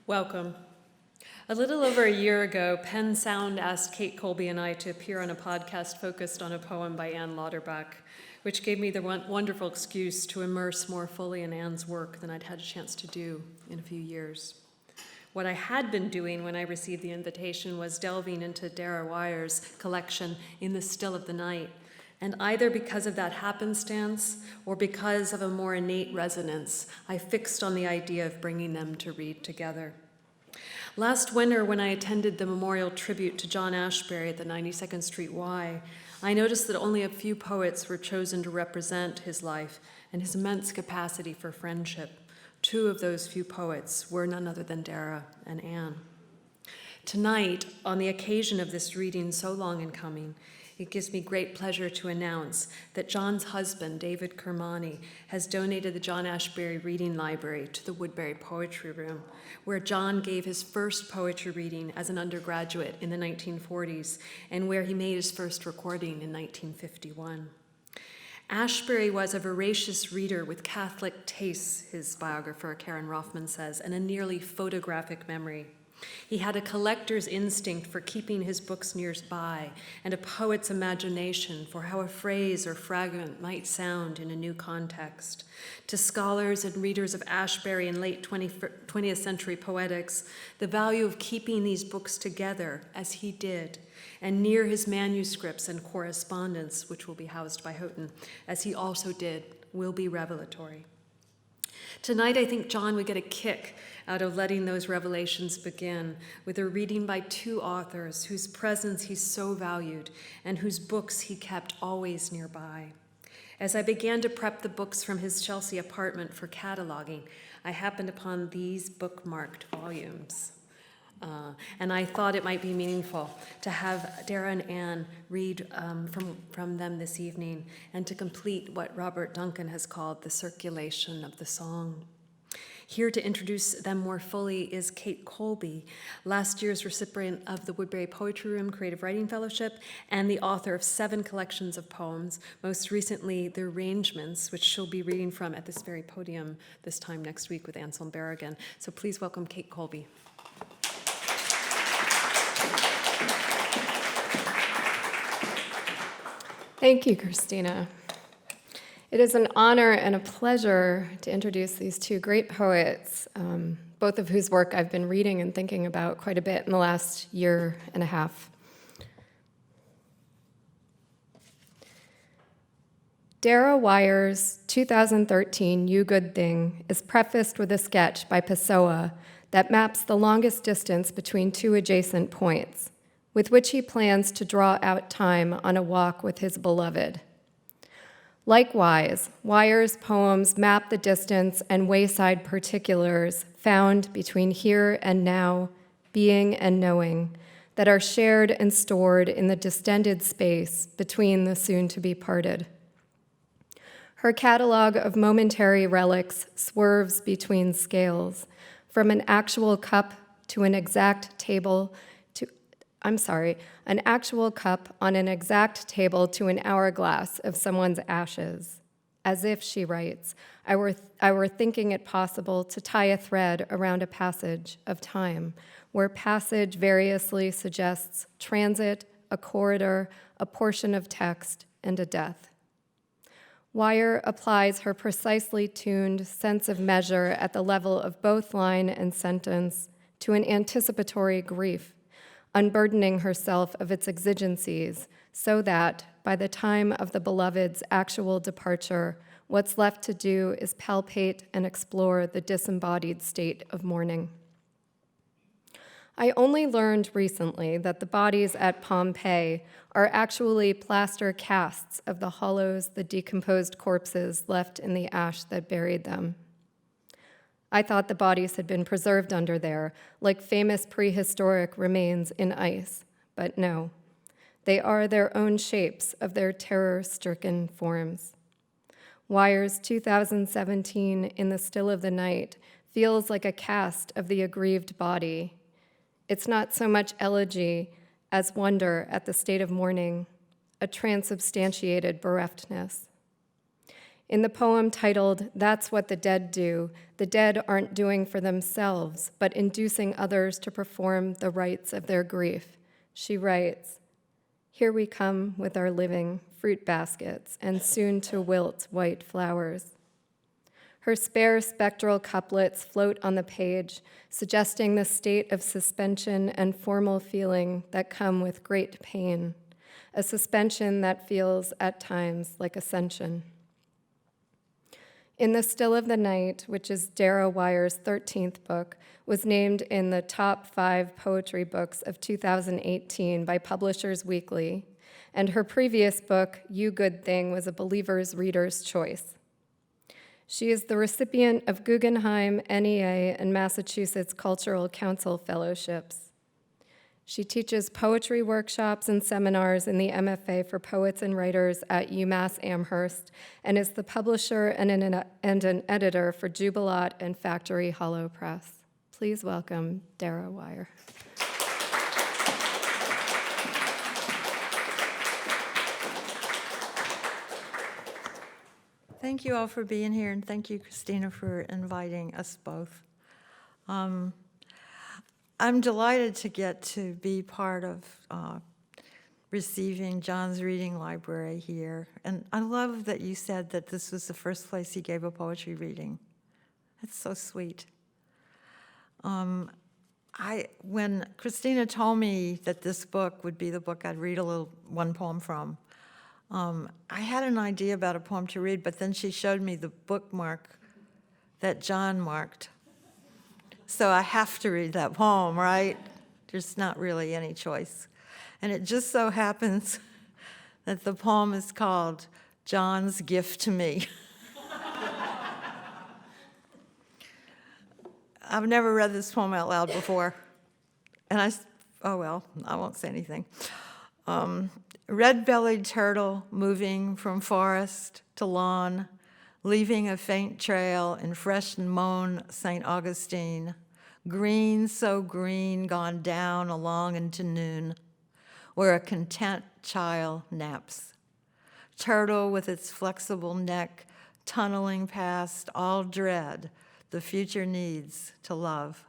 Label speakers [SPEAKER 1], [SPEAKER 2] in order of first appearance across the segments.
[SPEAKER 1] Welcome. A little over a year ago, Penn Sound asked Kate Colby and I to appear on a podcast focused on a poem by Ann Lauterbach, which gave me the wonderful excuse to immerse more fully in Ann's work than I'd had a chance to do in a few years. What I had been doing when I received the invitation was delving into Dara Wier's collection, In the Still of the Night, and either because of that happenstance or because of a more innate resonance, I fixed on the idea of bringing them to read together. Last winter, when I attended the memorial tribute to John Ashbery at the 92nd Street Y, I noticed that only a few poets were chosen to represent his life and his immense capacity for friendship. Two of those few poets were none other than Dara and Ann. Tonight, on the occasion of this reading so long in coming, it gives me great pleasure to announce that John's husband, David Kermani, has donated the John Ashbery Reading Library to the Woodbury Poetry Room, where John gave his first poetry reading as an undergraduate in the 1940s, and where he made his first recording in 1951. Ashbery was a voracious reader with Catholic tastes, his biographer Karen Rothman says, and a nearly photographic memory. He had a collector's instinct for keeping his books nearby and a poet's imagination for how a phrase or fragment might sound in a new context. To scholars and readers of Ashbery and late 20th century poetics, the value of keeping these books together, as he did, and near his manuscripts and correspondence, which will be housed by Houghton, as he also did, will be revelatory. Tonight, I think John would get a kick out of letting those revelations begin with a reading by two authors whose presence he so valued and whose books he kept always nearby. As I began to prep the books from his Chelsea apartment for cataloging, I happened upon these bookmarked volumes. And I thought it might be meaningful to have Dara and Ann read from them this evening and to complete what Robert Duncan has called the circulation of the song. Here to introduce them more fully is Kate Colby, last year's recipient of the Woodbury Poetry Room Creative Writing Fellowship and the author of 7 collections of poems, most recently The Arrangements, which she'll be reading from at this very podium this time next week with Anselm Berrigan. So please welcome Kate Colby.
[SPEAKER 2] Thank you, Christina. It is an honor and a pleasure to introduce these two great poets, both of whose work I've been reading and thinking about quite a bit in the last year and a half. Dara Wier's 2013 You Good Thing is prefaced with a sketch by Pessoa that maps the longest distance between two adjacent points, with which he plans to draw out time on a walk with his beloved. Likewise, Wier's poems map the distance and wayside particulars found between here and now, being and knowing, that are shared and stored in the distended space between the soon-to-be parted. Her catalog of momentary relics swerves between scales, from an actual cup to an exact table an actual cup on an exact table to an hourglass of someone's ashes. As if, she writes, I were thinking it possible to tie a thread around a passage of time, where passage variously suggests transit, a corridor, a portion of text, and a death. Wier applies her precisely tuned sense of measure at the level of both line and sentence to an anticipatory grief, unburdening herself of its exigencies so that, by the time of the beloved's actual departure, what's left to do is palpate and explore the disembodied state of mourning. I only learned recently that the bodies at Pompeii are actually plaster casts of the hollows, the decomposed corpses left in the ash that buried them. I thought the bodies had been preserved under there, like famous prehistoric remains in ice, but no. They are their own shapes of their terror-stricken forms. Wier's 2017 In the Still of the Night feels like a cast of the aggrieved body. It's not so much elegy as wonder at the state of mourning, a transubstantiated bereftness. In the poem titled, "That's What the Dead Do," the dead aren't doing for themselves, but inducing others to perform the rites of their grief. She writes, "Here we come with our living fruit baskets and soon to wilt white flowers." Her spare spectral couplets float on the page, suggesting the state of suspension and formal feeling that come with great pain, a suspension that feels at times like ascension. In the Still of the Night, which is Dara Wier's 13th book, was named in the top 5 poetry books of 2018 by Publishers Weekly, and her previous book, You Good Thing, was a Believer's Reader's Choice. She is the recipient of Guggenheim, NEA, and Massachusetts Cultural Council fellowships. She teaches poetry workshops and seminars in the MFA for Poets and Writers at UMass Amherst and is the publisher and an editor for Jubilat and Factory Hollow Press. Please welcome Dara Wier.
[SPEAKER 3] Thank you all for being here, and thank you, Christina, for inviting us both. I'm delighted to get to be part of receiving John's reading library here. And I love that you said that this was the first place he gave a poetry reading. That's so sweet. When Christina told me that this book would be the book I'd read one poem from, I had an idea about a poem to read, but then she showed me the bookmark that John marked. So I have to read that poem, right? There's not really any choice. And it just so happens that the poem is called John's Gift to Me. I've never read this poem out loud before. And I won't say anything. Red-bellied turtle moving from forest to lawn, leaving a faint trail in fresh and mown St. Augustine, green so green gone down along into noon, where a content child naps. Turtle with its flexible neck tunneling past all dread the future needs to love,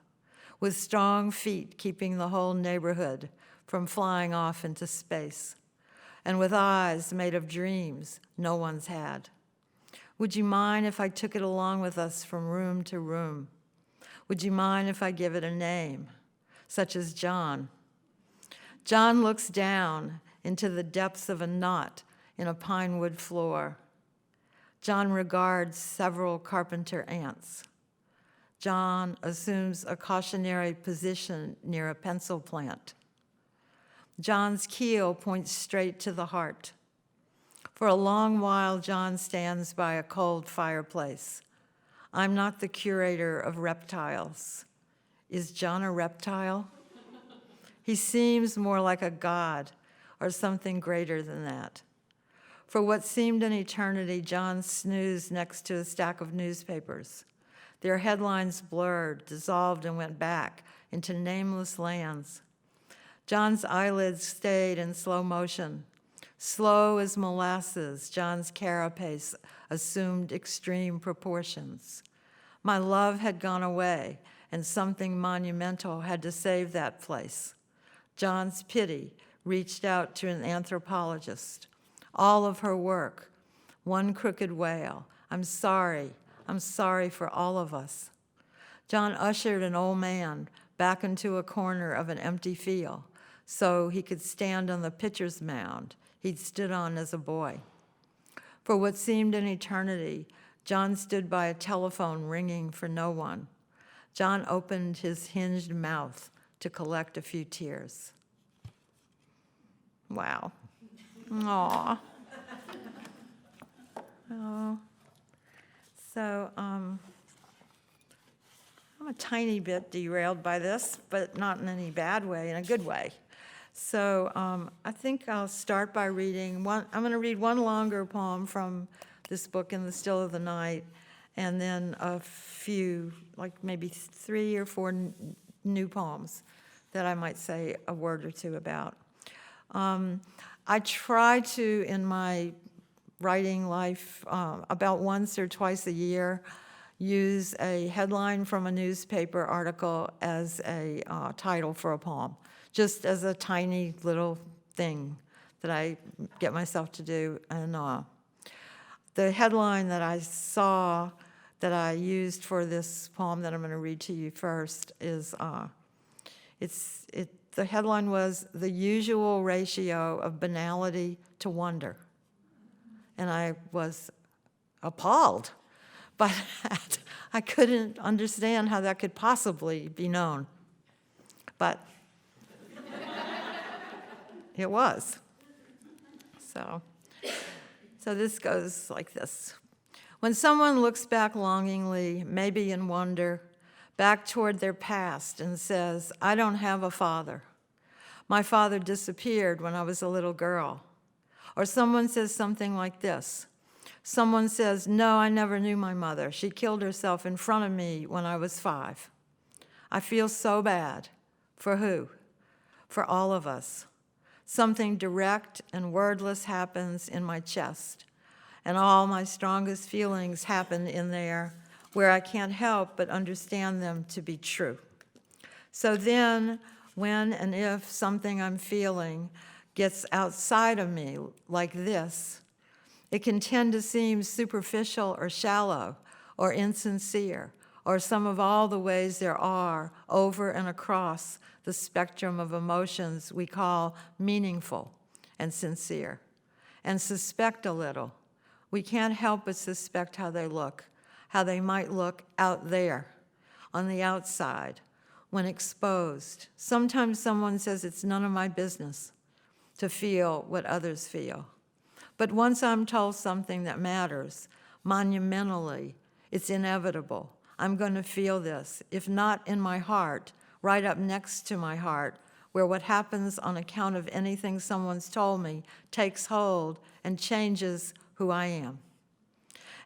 [SPEAKER 3] with strong feet keeping the whole neighborhood from flying off into space, and with eyes made of dreams no one's had. Would you mind if I took it along with us from room to room? Would you mind if I give it a name, such as John? John looks down into the depths of a knot in a pine wood floor. John regards several carpenter ants. John assumes a cautionary position near a pencil plant. John's keel points straight to the heart. For a long while, John stands by a cold fireplace. I'm not the curator of reptiles. Is John a reptile? He seems more like a god or something greater than that. For what seemed an eternity, John snoozed next to a stack of newspapers. Their headlines blurred, dissolved, and went back into nameless lands. John's eyelids stayed in slow motion. Slow as molasses, John's carapace assumed extreme proportions. My love had gone away, and something monumental had to save that place. John's pity reached out to an anthropologist. All of her work, one crooked wail. I'm sorry for all of us. John ushered an old man back into a corner of an empty field so he could stand on the pitcher's mound he'd stood on as a boy. For what seemed an eternity, John stood by a telephone ringing for no one. John opened his hinged mouth to collect a few tears. Wow. Aw. Oh. So, I'm a tiny bit derailed by this, but not in any bad way, in a good way. So I think I'll start by reading one. I'm going to read one longer poem from this book, In the Still of the Night, and then a few, like maybe 3 or 4 new poems that I might say a word or two about. I try to, in my writing life, about once or twice a year, use a headline from a newspaper article as a title for a poem, just as a tiny little thing that I get myself to do. And the headline that I saw that I used for this poem that I'm going to read to you first is, the headline was "The Usual Ratio of Banality to Wonder." And I was appalled by that. I couldn't understand how that could possibly be known. But it was. So this goes like this. When someone looks back longingly, maybe in wonder, back toward their past and says, "I don't have a father. My father disappeared when I was a little girl." Or someone says something like this. Someone says, "No, I never knew my mother. She killed herself in front of me when I was 5. I feel so bad. For who? For all of us. Something direct and wordless happens in my chest, and all my strongest feelings happen in there where I can't help but understand them to be true. So then, when and if something I'm feeling gets outside of me like this, it can tend to seem superficial or shallow or insincere or some of all the ways there are over and across the spectrum of emotions we call meaningful and sincere, and suspect a little. We can't help but suspect how they look, how they might look out there, on the outside, when exposed. Sometimes someone says it's none of my business to feel what others feel. But once I'm told something that matters, monumentally, it's inevitable. I'm going to feel this, if not in my heart, right up next to my heart, where what happens on account of anything someone's told me takes hold and changes who I am.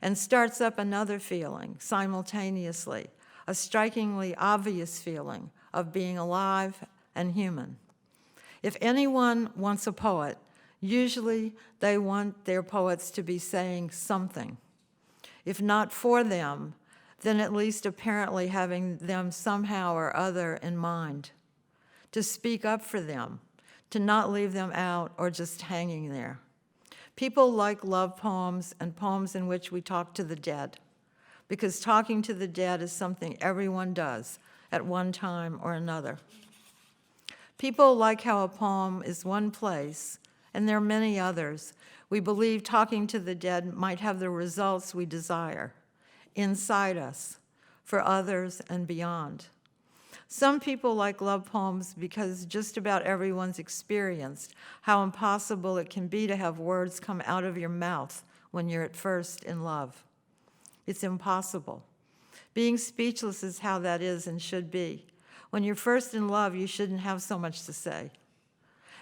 [SPEAKER 3] And starts up another feeling simultaneously, a strikingly obvious feeling of being alive and human. If anyone wants a poet, usually they want their poets to be saying something. If not for them, then at least apparently having them somehow or other in mind. To speak up for them, to not leave them out or just hanging there. People like love poems and poems in which we talk to the dead, because talking to the dead is something everyone does at one time or another. People like how a poem is one place, and there are many others. We believe talking to the dead might have the results we desire, inside us, for others and beyond. Some people like love poems because just about everyone's experienced how impossible it can be to have words come out of your mouth when you're at first in love. It's impossible. Being speechless is how that is and should be. When you're first in love, you shouldn't have so much to say.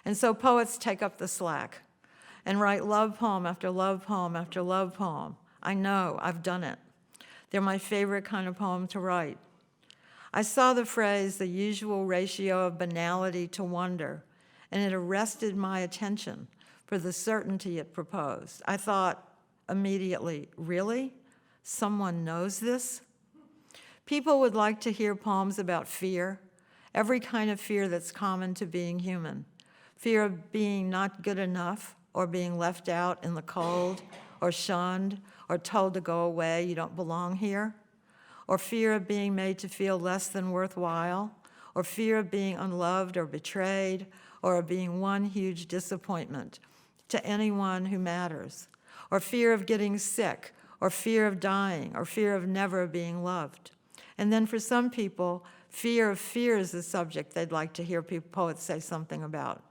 [SPEAKER 3] And so poets take up the slack and write love poem after love poem after love poem. I know, I've done it. They're my favorite kind of poem to write. I saw the phrase, "the usual ratio of banality to wonder," and it arrested my attention for the certainty it proposed. I thought immediately, really? Someone knows this? People would like to hear poems about fear, every kind of fear that's common to being human. Fear of being not good enough, or being left out in the cold, or shunned, or told to go away, you don't belong here. Or fear of being made to feel less than worthwhile, or fear of being unloved or betrayed, or of being one huge disappointment to anyone who matters, or fear of getting sick, or fear of dying, or fear of never being loved. And then for some people, fear of fear is the subject they'd like to hear poets say something about.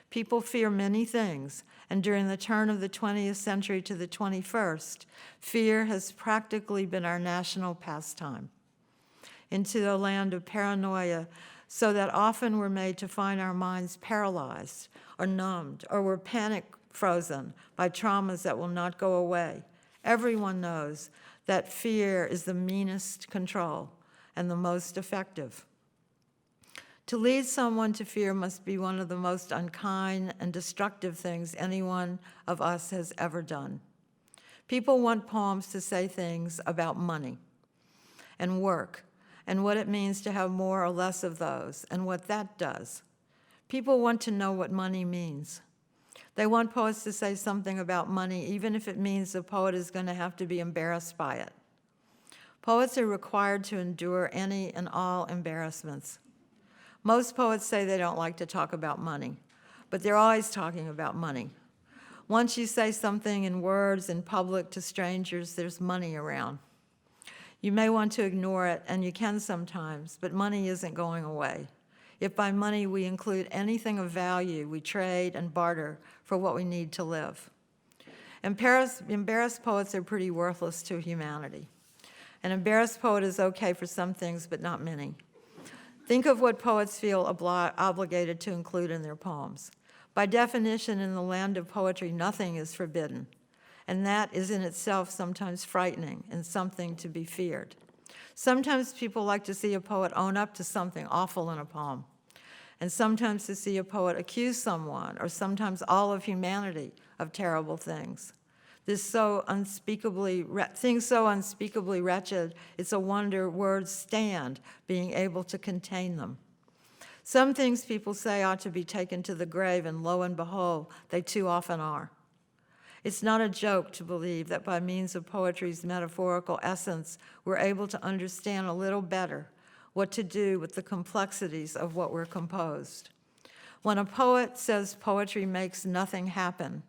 [SPEAKER 3] People fear many things, and during the turn of the 20th century to the 21st, fear has practically been our national pastime. Into the land of paranoia, so that often we're made to find our minds paralyzed or numbed, or we're panic frozen by traumas that will not go away. Everyone knows that fear is the meanest control and the most effective. To lead someone to fear must be one of the most unkind and destructive things anyone of us has ever done. People want poems to say things about money and work and what it means to have more or less of those and what that does. People want to know what money means. They want poets to say something about money, even if it means the poet is going to have to be embarrassed by it. Poets are required to endure any and all embarrassments. Most poets say they don't like to talk about money, but they're always talking about money. Once you say something in words in public to strangers, there's money around. You may want to ignore it, and you can sometimes, but money isn't going away. If by money we include anything of value, we trade and barter for what we need to live. Embarrassed poets are pretty worthless to humanity. An embarrassed poet is okay for some things, but not many. Think of what poets feel obligated to include in their poems. By definition, in the land of poetry, nothing is forbidden, and that is in itself sometimes frightening and something to be feared. Sometimes people like to see a poet own up to something awful in a poem, and sometimes to see a poet accuse someone, or sometimes all of humanity, of terrible things. Things so unspeakably wretched, it's a wonder words stand, being able to contain them. Some things people say ought to be taken to the grave, and lo and behold, they too often are. It's not a joke to believe that by means of poetry's metaphorical essence, we're able to understand a little better what to do with the complexities of what we're composed. When a poet says poetry makes nothing happen,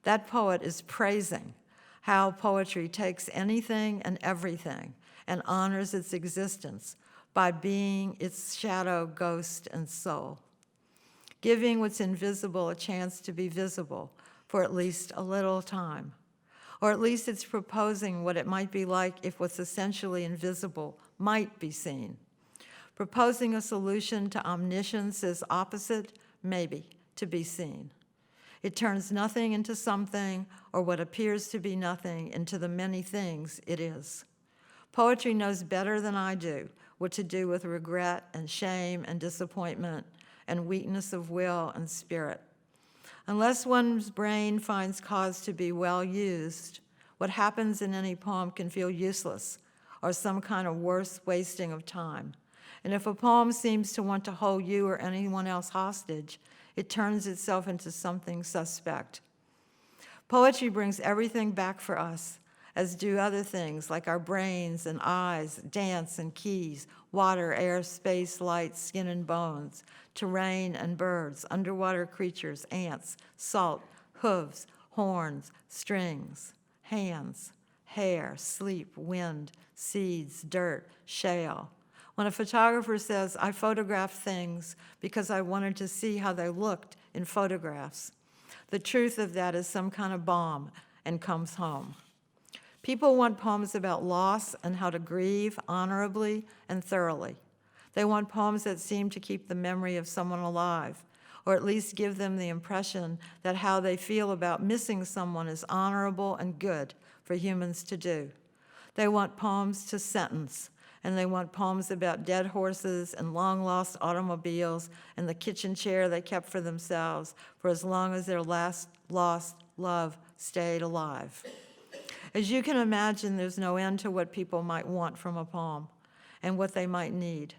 [SPEAKER 3] that poet is praising how poetry takes anything and everything and honors its existence by being its shadow, ghost, and soul, giving what's invisible a chance to be visible for at least a little time. Or at least it's proposing what it might be like if what's essentially invisible might be seen. Proposing a solution to omniscience is opposite, maybe, to be seen. It turns nothing into something, or what appears to be nothing into the many things it is. Poetry knows better than I do what to do with regret and shame and disappointment and weakness of will and spirit. Unless one's brain finds cause to be well used, what happens in any poem can feel useless or some kind of worse wasting of time. And if a poem seems to want to hold you or anyone else hostage, it turns itself into something suspect. Poetry brings everything back for us, as do other things like our brains and eyes, dance and keys, water, air, space, light, skin and bones, terrain and birds, underwater creatures, ants, salt, hooves, horns, strings, hands, hair, sleep, wind, seeds, dirt, shale. When a photographer says, I photographed things because I wanted to see how they looked in photographs, the truth of that is some kind of bomb and comes home. People want poems about loss and how to grieve honorably and thoroughly. They want poems that seem to keep the memory of someone alive, or at least give them the impression that how they feel about missing someone is honorable and good for humans to do. They want poems to sentence, and they want poems about dead horses and long-lost automobiles and the kitchen chair they kept for themselves for as long as their last lost love stayed alive. As you can imagine, there's no end to what people might want from a poem and what they might need.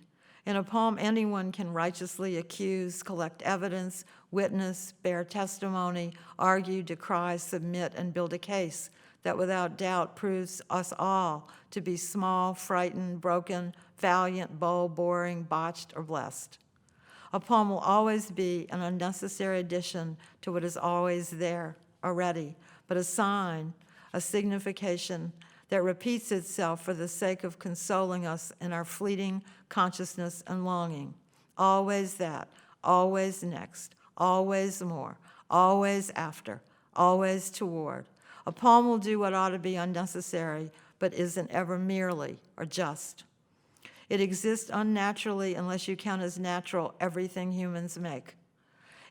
[SPEAKER 3] In a poem, anyone can righteously accuse, collect evidence, witness, bear testimony, argue, decry, submit, and build a case that without doubt proves us all to be small, frightened, broken, valiant, bold, boring, botched, or blessed. A poem will always be an unnecessary addition to what is always there already, but a sign, a signification that repeats itself for the sake of consoling us in our fleeting consciousness and longing. Always that, always next, always more, always after, always toward. A poem will do what ought to be unnecessary, but isn't ever merely or just. It exists unnaturally unless you count as natural everything humans make.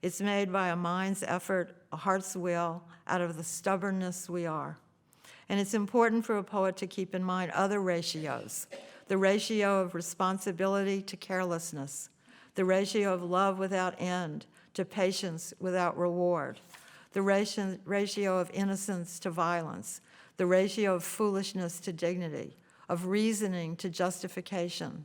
[SPEAKER 3] It's made by a mind's effort, a heart's will, out of the stubbornness we are. And it's important for a poet to keep in mind other ratios, the ratio of responsibility to carelessness, the ratio of love without end to patience without reward, the ratio of innocence to violence, the ratio of foolishness to dignity, of reasoning to justification,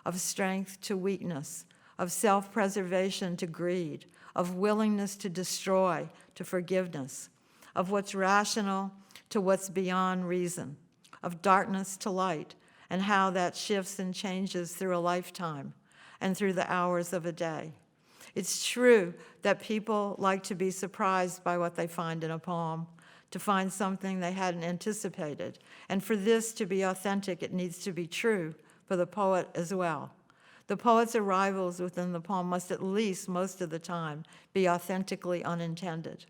[SPEAKER 3] of strength to weakness, of self-preservation to greed, of willingness to destroy to forgiveness, of what's rational to what's beyond reason, of darkness to light, and how that shifts and changes through a lifetime and through the hours of a day. It's true that people like to be surprised by what they find in a poem, to find something they hadn't anticipated. And for this to be authentic, it needs to be true for the poet as well. The poet's arrivals within the poem must at least, most of the time, be authentically unintended.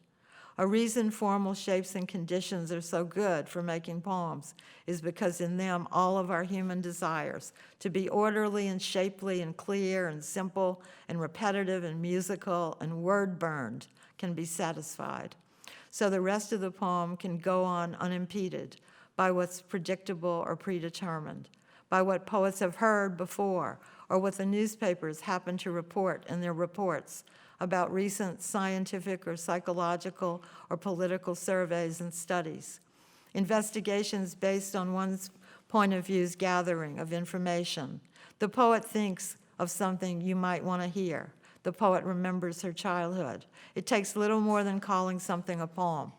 [SPEAKER 3] A reason formal shapes and conditions are so good for making poems is because in them all of our human desires to be orderly and shapely and clear and simple and repetitive and musical and word-burned can be satisfied. So the rest of the poem can go on unimpeded by what's predictable or predetermined, by what poets have heard before, or what the newspapers happen to report in their reports about recent scientific or psychological or political surveys and studies. Investigations based on one's point of view's gathering of information. The poet thinks of something you might want to hear. The poet remembers her childhood. It takes little more than calling something a poem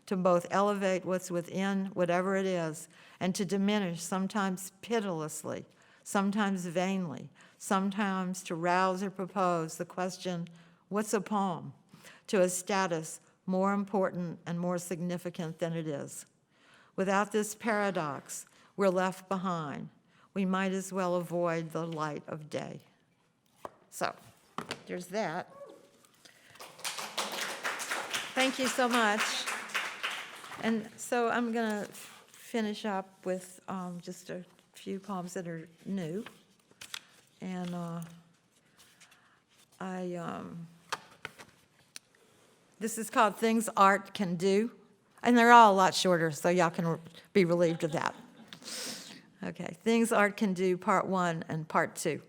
[SPEAKER 3] to both elevate what's within, whatever it is, and to diminish, sometimes pitilessly, sometimes vainly, sometimes to rouse or propose the question, what's a poem? To a status more important and more significant than it is. Without this paradox, we're left behind. We might as well avoid the light of day. So, there's that. Thank you so much. And so I'm going to finish up with just a few poems that are new. And this is called Things Art Can Do. And they're all a lot shorter, so y'all can be relieved of that. Okay, Things Art Can Do, Part 1 and Part 2.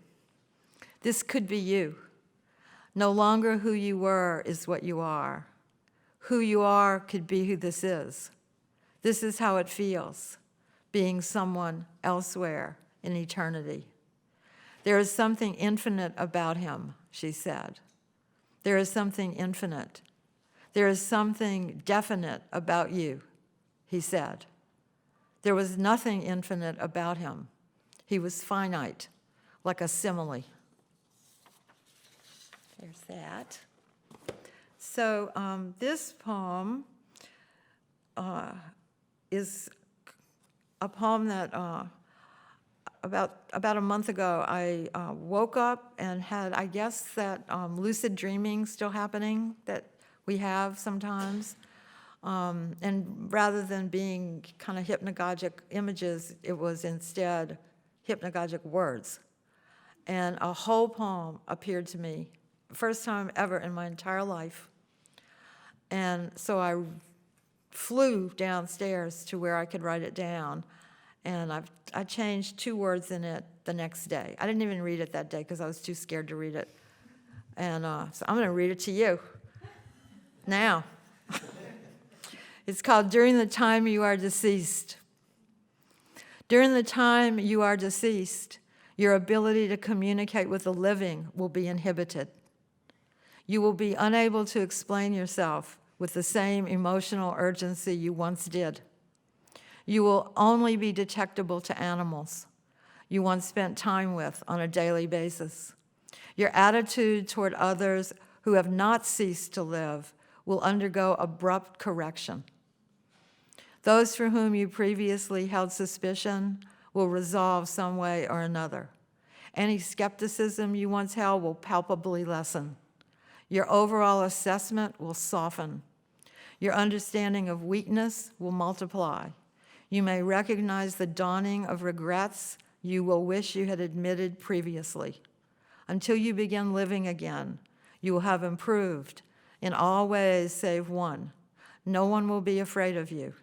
[SPEAKER 3] This could be you. No longer who you were is what you are. Who you are could be who this is. This is how it feels, being someone elsewhere in eternity. There is something infinite about him, she said. There is something infinite. There is something definite about you, he said. There was nothing infinite about him. He was finite, like a simile. There's that. So this poem is a poem that about a month ago I woke up and had, I guess, that lucid dreaming still happening that we have sometimes. And rather than being kind of hypnagogic images, it was instead hypnagogic words. And a whole poem appeared to me, first time ever in my entire life. And so I flew downstairs to where I could write it down, and I changed 2 words in it the next day. I didn't even read it that day because I was too scared to read it. And so I'm going to read it to you now. It's called During the Time You Are Deceased. During the time you are deceased, your ability to communicate with the living will be inhibited. You will be unable to explain yourself with the same emotional urgency you once did. You will only be detectable to animals you once spent time with on a daily basis. Your attitude toward others who have not ceased to live will undergo abrupt correction. Those for whom you previously held suspicion will resolve some way or another. Any skepticism you once held will palpably lessen. Your overall assessment will soften. Your understanding of weakness will multiply. You may recognize the dawning of regrets you will wish you had admitted previously. Until you begin living again, you will have improved in all ways save one. No one will be afraid of you.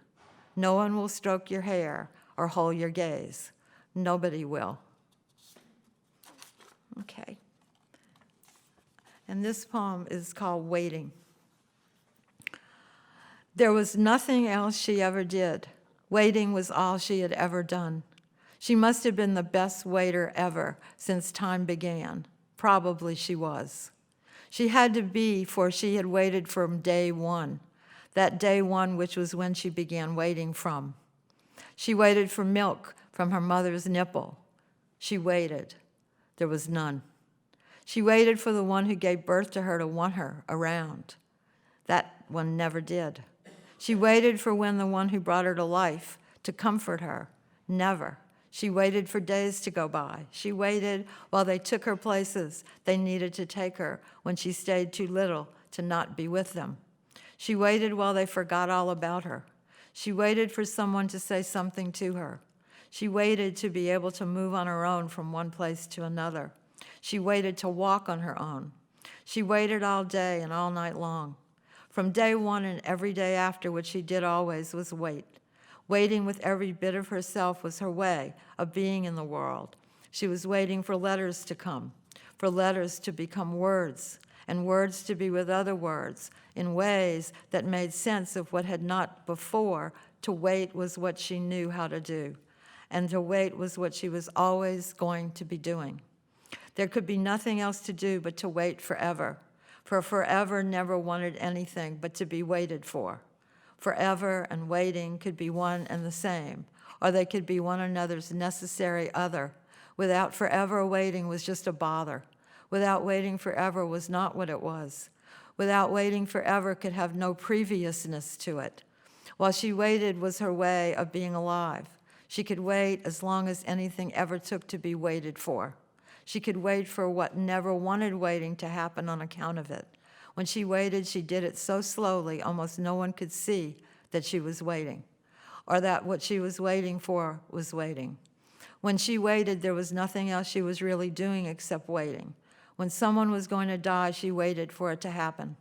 [SPEAKER 3] No one will stroke your hair or hold your gaze. Nobody will. Okay. And this poem is called Waiting. There was nothing else she ever did, Waiting was all she had ever done. She must have been the best waiter ever since time began. Probably she was. She had to be, for she had waited from day one, that day one which was when she began waiting from. She waited for milk from her mother's nipple. She waited. There was none. She waited for the one who gave birth to her to want her around. That one never did. She waited for when the one who brought her to life to comfort her. Never. She waited for days to go by. She waited while they took her places they needed to take her when she stayed too little to not be with them. She waited while they forgot all about her. She waited for someone to say something to her. She waited to be able to move on her own from one place to another. She waited to walk on her own. She waited all day and all night long. From day one and every day after, what she did always was wait. Waiting with every bit of herself was her way of being in the world. She was waiting for letters to come, for letters to become words, and words to be with other words in ways that made sense of what had not before. To wait was what she knew how to do, and to wait was what she was always going to be doing. There could be nothing else to do but to wait forever, for forever never wanted anything but to be waited for. Forever and waiting could be one and the same, or they could be one another's necessary other. Without forever, waiting was just a bother. Without waiting forever was not what it was. Without waiting forever could have no previousness to it. While she waited was her way of being alive. She could wait as long as anything ever took to be waited for. She could wait for what never wanted waiting to happen on account of it. When she waited, she did it so slowly, almost no one could see that she was waiting, or that what she was waiting for was waiting. When she waited, there was nothing else she was really doing except waiting. When someone was going to die, she waited for it to happen.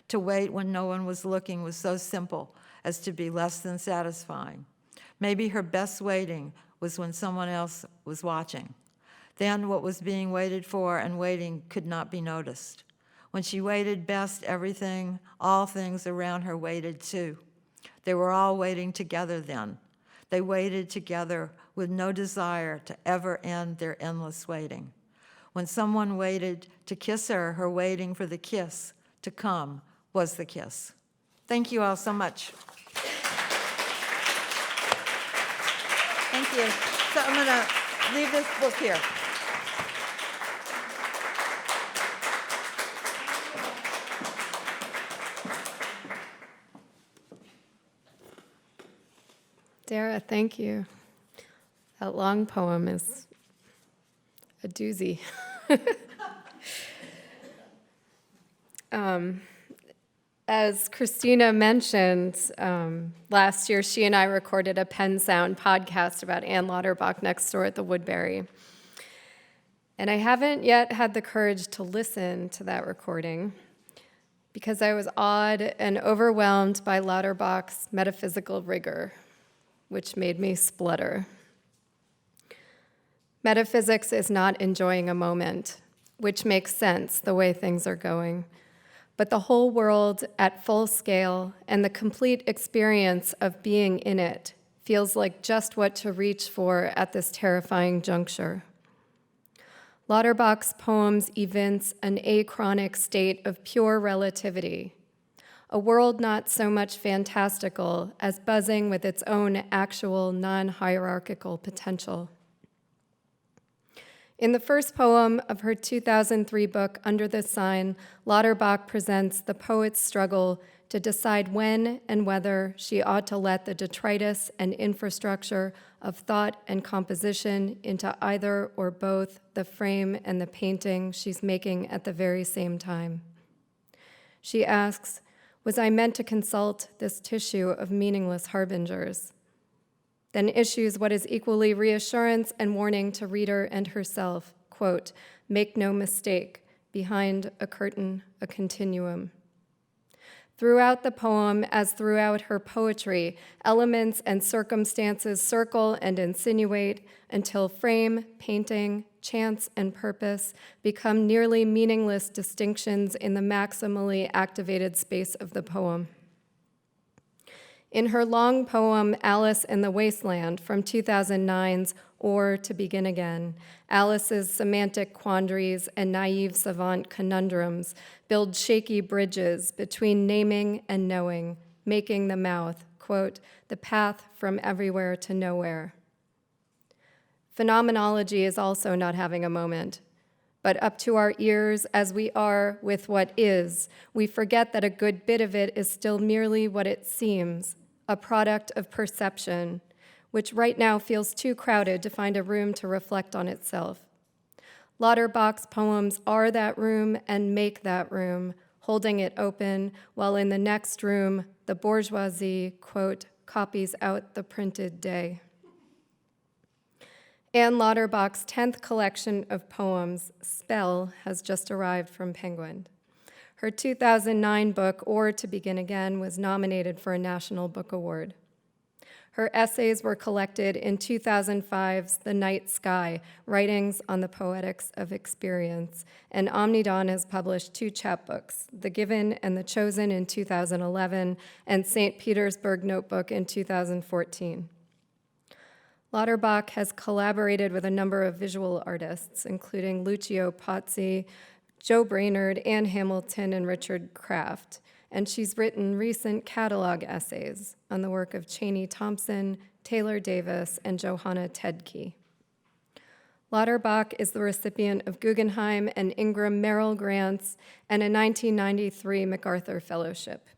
[SPEAKER 3] To wait when no one was looking was so simple as to be less than satisfying. Maybe her best waiting was when someone else was watching. Then what was being waited for and waiting could not be noticed. When she waited best, everything, all things around her waited too. They were all waiting together then. They waited together with no desire to ever end their endless waiting. When someone waited to kiss her, her waiting for the kiss to come was the kiss. Thank you all so much. Thank you. So I'm going to leave this book here.
[SPEAKER 2] Dara, thank you. That long poem is a doozy. As Christina mentioned, last year she and I recorded a Pen Sound podcast about Ann Lauterbach next door at the Woodbury. And I haven't yet had the courage to listen to that recording because I was awed and overwhelmed by Lauterbach's metaphysical rigor, which made me splutter. Metaphysics is not enjoying a moment, which makes sense the way things are going, but the whole world at full scale and the complete experience of being in it feels like just what to reach for at this terrifying juncture. Lauterbach's poems evince an achronic state of pure relativity, a world not so much fantastical as buzzing with its own actual non-hierarchical potential. In the first poem of her 2003 book, Under the Sign, Lauterbach presents the poet's struggle to decide when and whether she ought to let the detritus and infrastructure of thought and composition into either or both the frame and the painting she's making at the very same time. She asks, was I meant to consult this tissue of meaningless harbingers? Then issues what is equally reassurance and warning to reader and herself, quote, make no mistake, behind a curtain, a continuum. Throughout the poem, as throughout her poetry, elements and circumstances circle and insinuate until frame, painting, chance, and purpose become nearly meaningless distinctions in the maximally activated space of the poem. In her long poem, Alice in the Wasteland, from 2009's Or to Begin Again, Alice's semantic quandaries and naive savant conundrums build shaky bridges between naming and knowing, making the mouth, quote, the path from everywhere to nowhere. Phenomenology is also not having a moment. But up to our ears as we are with what is, we forget that a good bit of it is still merely what it seems, a product of perception, which right now feels too crowded to find a room to reflect on itself. Lauterbach's poems are that room and make that room, holding it open, while in the next room, the bourgeoisie, quote, copies out the printed day. Ann Lauterbach's 10th collection of poems, Spell, has just arrived from Penguin. Her 2009 book, Or to Begin Again, was nominated for a National Book Award. Her essays were collected in 2005's The Night Sky, Writings on the Poetics of Experience, and Omnidon has published 2 chapbooks, The Given and the Chosen in 2011, and St. Petersburg Notebook in 2014. Lauterbach has collaborated with a number of visual artists, including Lucio Pazzi, Joe Brainerd, Ann Hamilton, and Richard Kraft, and she's written recent catalog essays on the work of Chaney Thompson, Taylor Davis, and Johanna Tedke. Lauterbach is the recipient of Guggenheim and Ingram Merrill grants and a 1993 MacArthur Fellowship.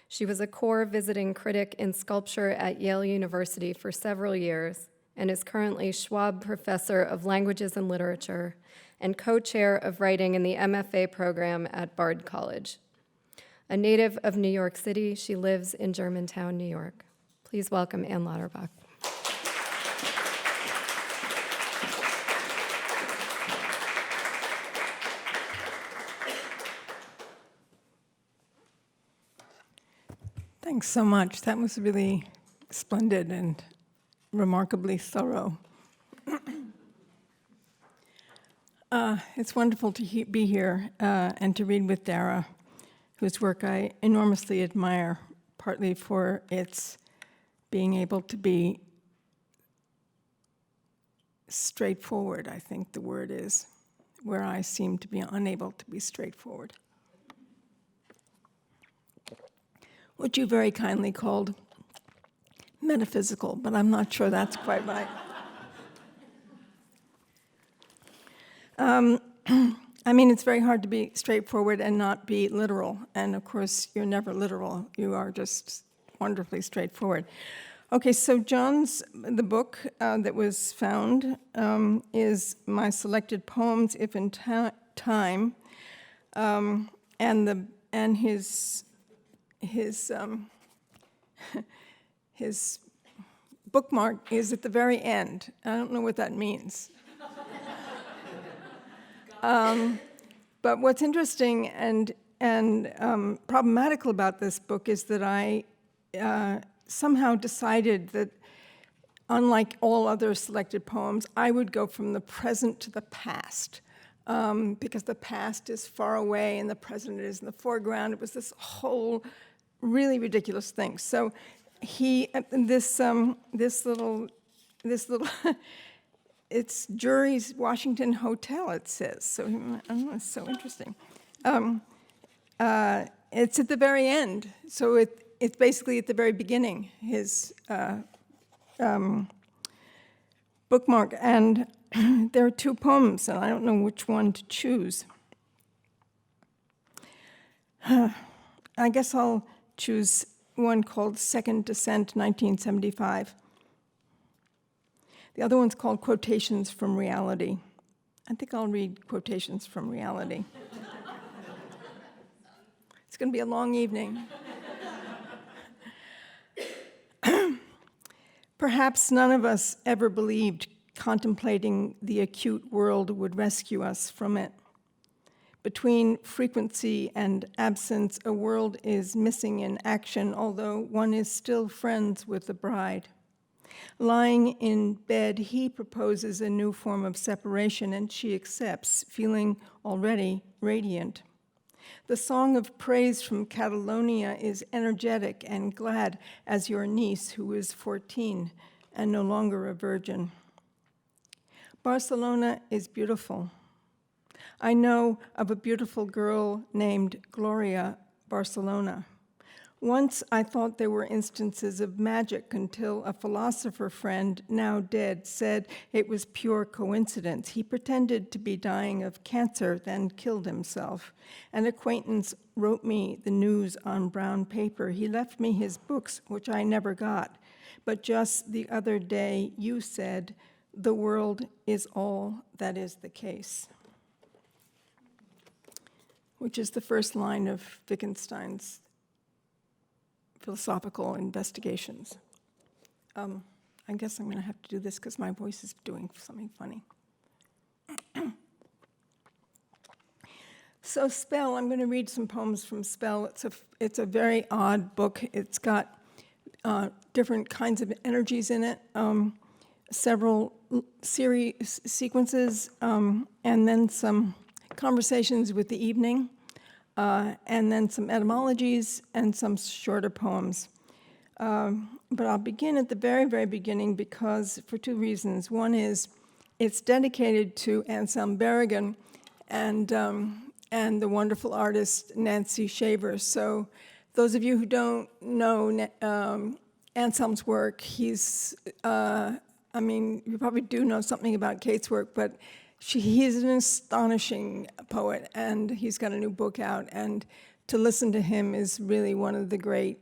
[SPEAKER 2] She was a core visiting critic in sculpture at Yale University for several years and is currently Schwab Professor of Languages and Literature and co-chair of writing in the MFA program at Bard College. A native of New York City, she lives in Germantown, New York. Please welcome Ann Lauterbach.
[SPEAKER 4] Thanks so much. That was really splendid and remarkably thorough. It's wonderful to be here and to read with Dara, whose work I enormously admire, partly for its being able to be straightforward, I think the word is, where I seem to be unable to be straightforward. What you very kindly called metaphysical, but I'm not sure that's quite right. I mean, it's very hard to be straightforward and not be literal, and of course, you're never literal. You are just wonderfully straightforward. Okay, so the book that was found is my selected poems, if in time, and his bookmark is at the very end. I don't know what that means. But what's interesting and problematical about this book is that I somehow decided that, unlike all other selected poems, I would go from the present to the past, because the past is far away and the present is in the foreground. It was this whole really ridiculous thing. So this little it's Jury's Washington Hotel, it says. So I don't know, it's so interesting. It's at the very end. So it's basically at the very beginning, his bookmark. And there are 2 poems, and I don't know which one to choose. I guess I'll choose one called Second Descent, 1975. The other one's called Quotations from Reality. I think I'll read Quotations from Reality. It's going to be a long evening. Perhaps none of us ever believed contemplating the acute world would rescue us from it. Between frequency and absence, a world is missing in action, although one is still friends with the bride. Lying in bed, he proposes a new form of separation, and she accepts, feeling already radiant. The song of praise from Catalonia is energetic and glad as your niece, who is 14 and no longer a virgin. Barcelona is beautiful. I know of a beautiful girl named Gloria Barcelona. Once I thought there were instances of magic until a philosopher friend, now dead, said it was pure coincidence. He pretended to be dying of cancer, then killed himself. An acquaintance wrote me the news on brown paper. He left me his books, which I never got. But just the other day, you said, the world is all that is the case, which is the first line of Wittgenstein's Philosophical Investigations. I guess I'm going to have to do this because my voice is doing something funny. So Spell, I'm going to read some poems from Spell. It's a very odd book. It's got different kinds of energies in it, several series sequences, and then some conversations with the evening, and then some etymologies and some shorter poems. But I'll begin at the very, very beginning because for two reasons. One is it's dedicated to Anselm Berrigan and the wonderful artist Nancy Shaver. So those of you who don't know Anselm's work, he's, you probably do know something about Kate's work, but he's an astonishing poet, and he's got a new book out, and to listen to him is really one of the great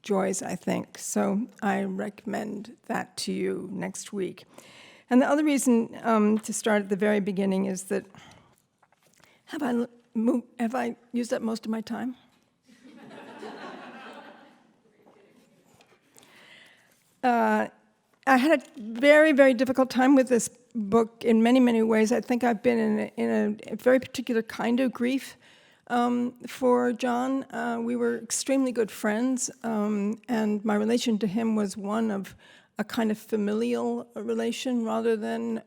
[SPEAKER 4] joys, I think. So I recommend that to you next week. And the other reason to start at the very beginning is that, have I used up most of my time? I had a very, very difficult time with this book in many, many ways. I think I've been in a very particular kind of grief for John. We were extremely good friends, and my relation to him was one of a kind of familial relation rather than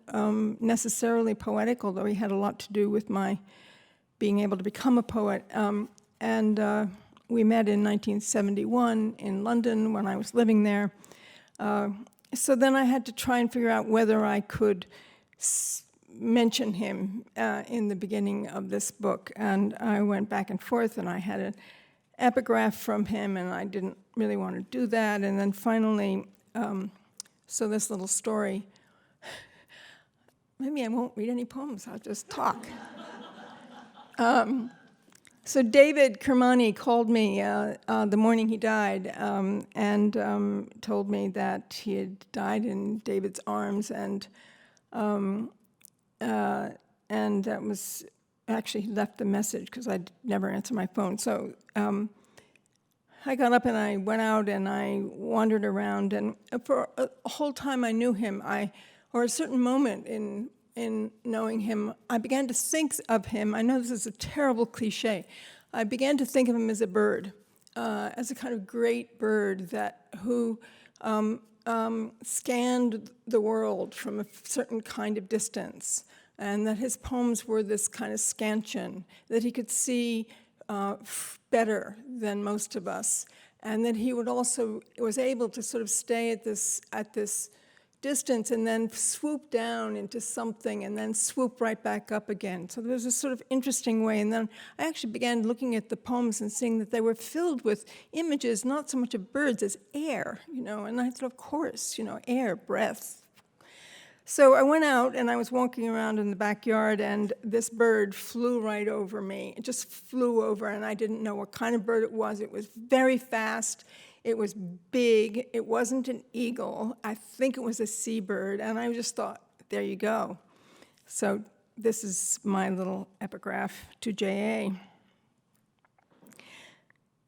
[SPEAKER 4] necessarily poetic, although he had a lot to do with my being able to become a poet. We met in 1971 in London when I was living there. So then I had to try and figure out whether I could mention him in the beginning of this book. And I went back and forth, and I had an epigraph from him, and I didn't really want to do that. And then finally, so this little story, maybe I won't read any poems, I'll just talk. So David Kermani called me the morning he died and told me that he had died in David's arms, and that was actually he left the message because I'd never answer my phone. So I got up and I went out and I wandered around, and for a whole time I knew him, or a certain moment in knowing him, I began to think of him. I know this is a terrible cliche. I began to think of him as a bird, as a kind of great bird who scanned the world from a certain kind of distance, and that his poems were this kind of scansion, that he could see better than most of us, and that he was able to sort of stay at this distance and then swoop down into something and then swoop right back up again. So there was a sort of interesting way. And then I actually began looking at the poems and seeing that they were filled with images, not so much of birds as air, and I thought, of course, air, breath. So I went out and I was walking around in the backyard, and this bird flew right over me. It just flew over, and I didn't know what kind of bird it was. It was very fast. It was big. It wasn't an eagle. I think it was a seabird, and I just thought, there you go. So this is my little epigraph to J.A.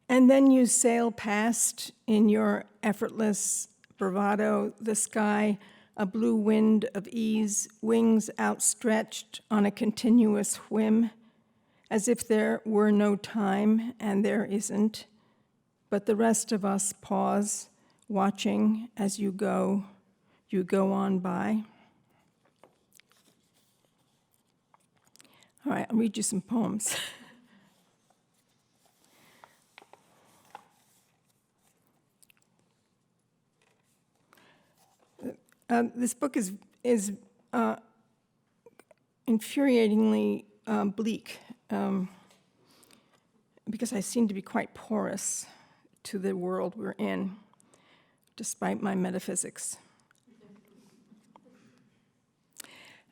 [SPEAKER 4] And then you sail past in your effortless bravado the sky, a blue wind of ease, wings outstretched on a continuous whim, as if there were no time, and there isn't. But the rest of us pause, watching as you go on by. All right, I'll read you some poems. This book is infuriatingly bleak because I seem to be quite porous to the world we're in, despite my metaphysics.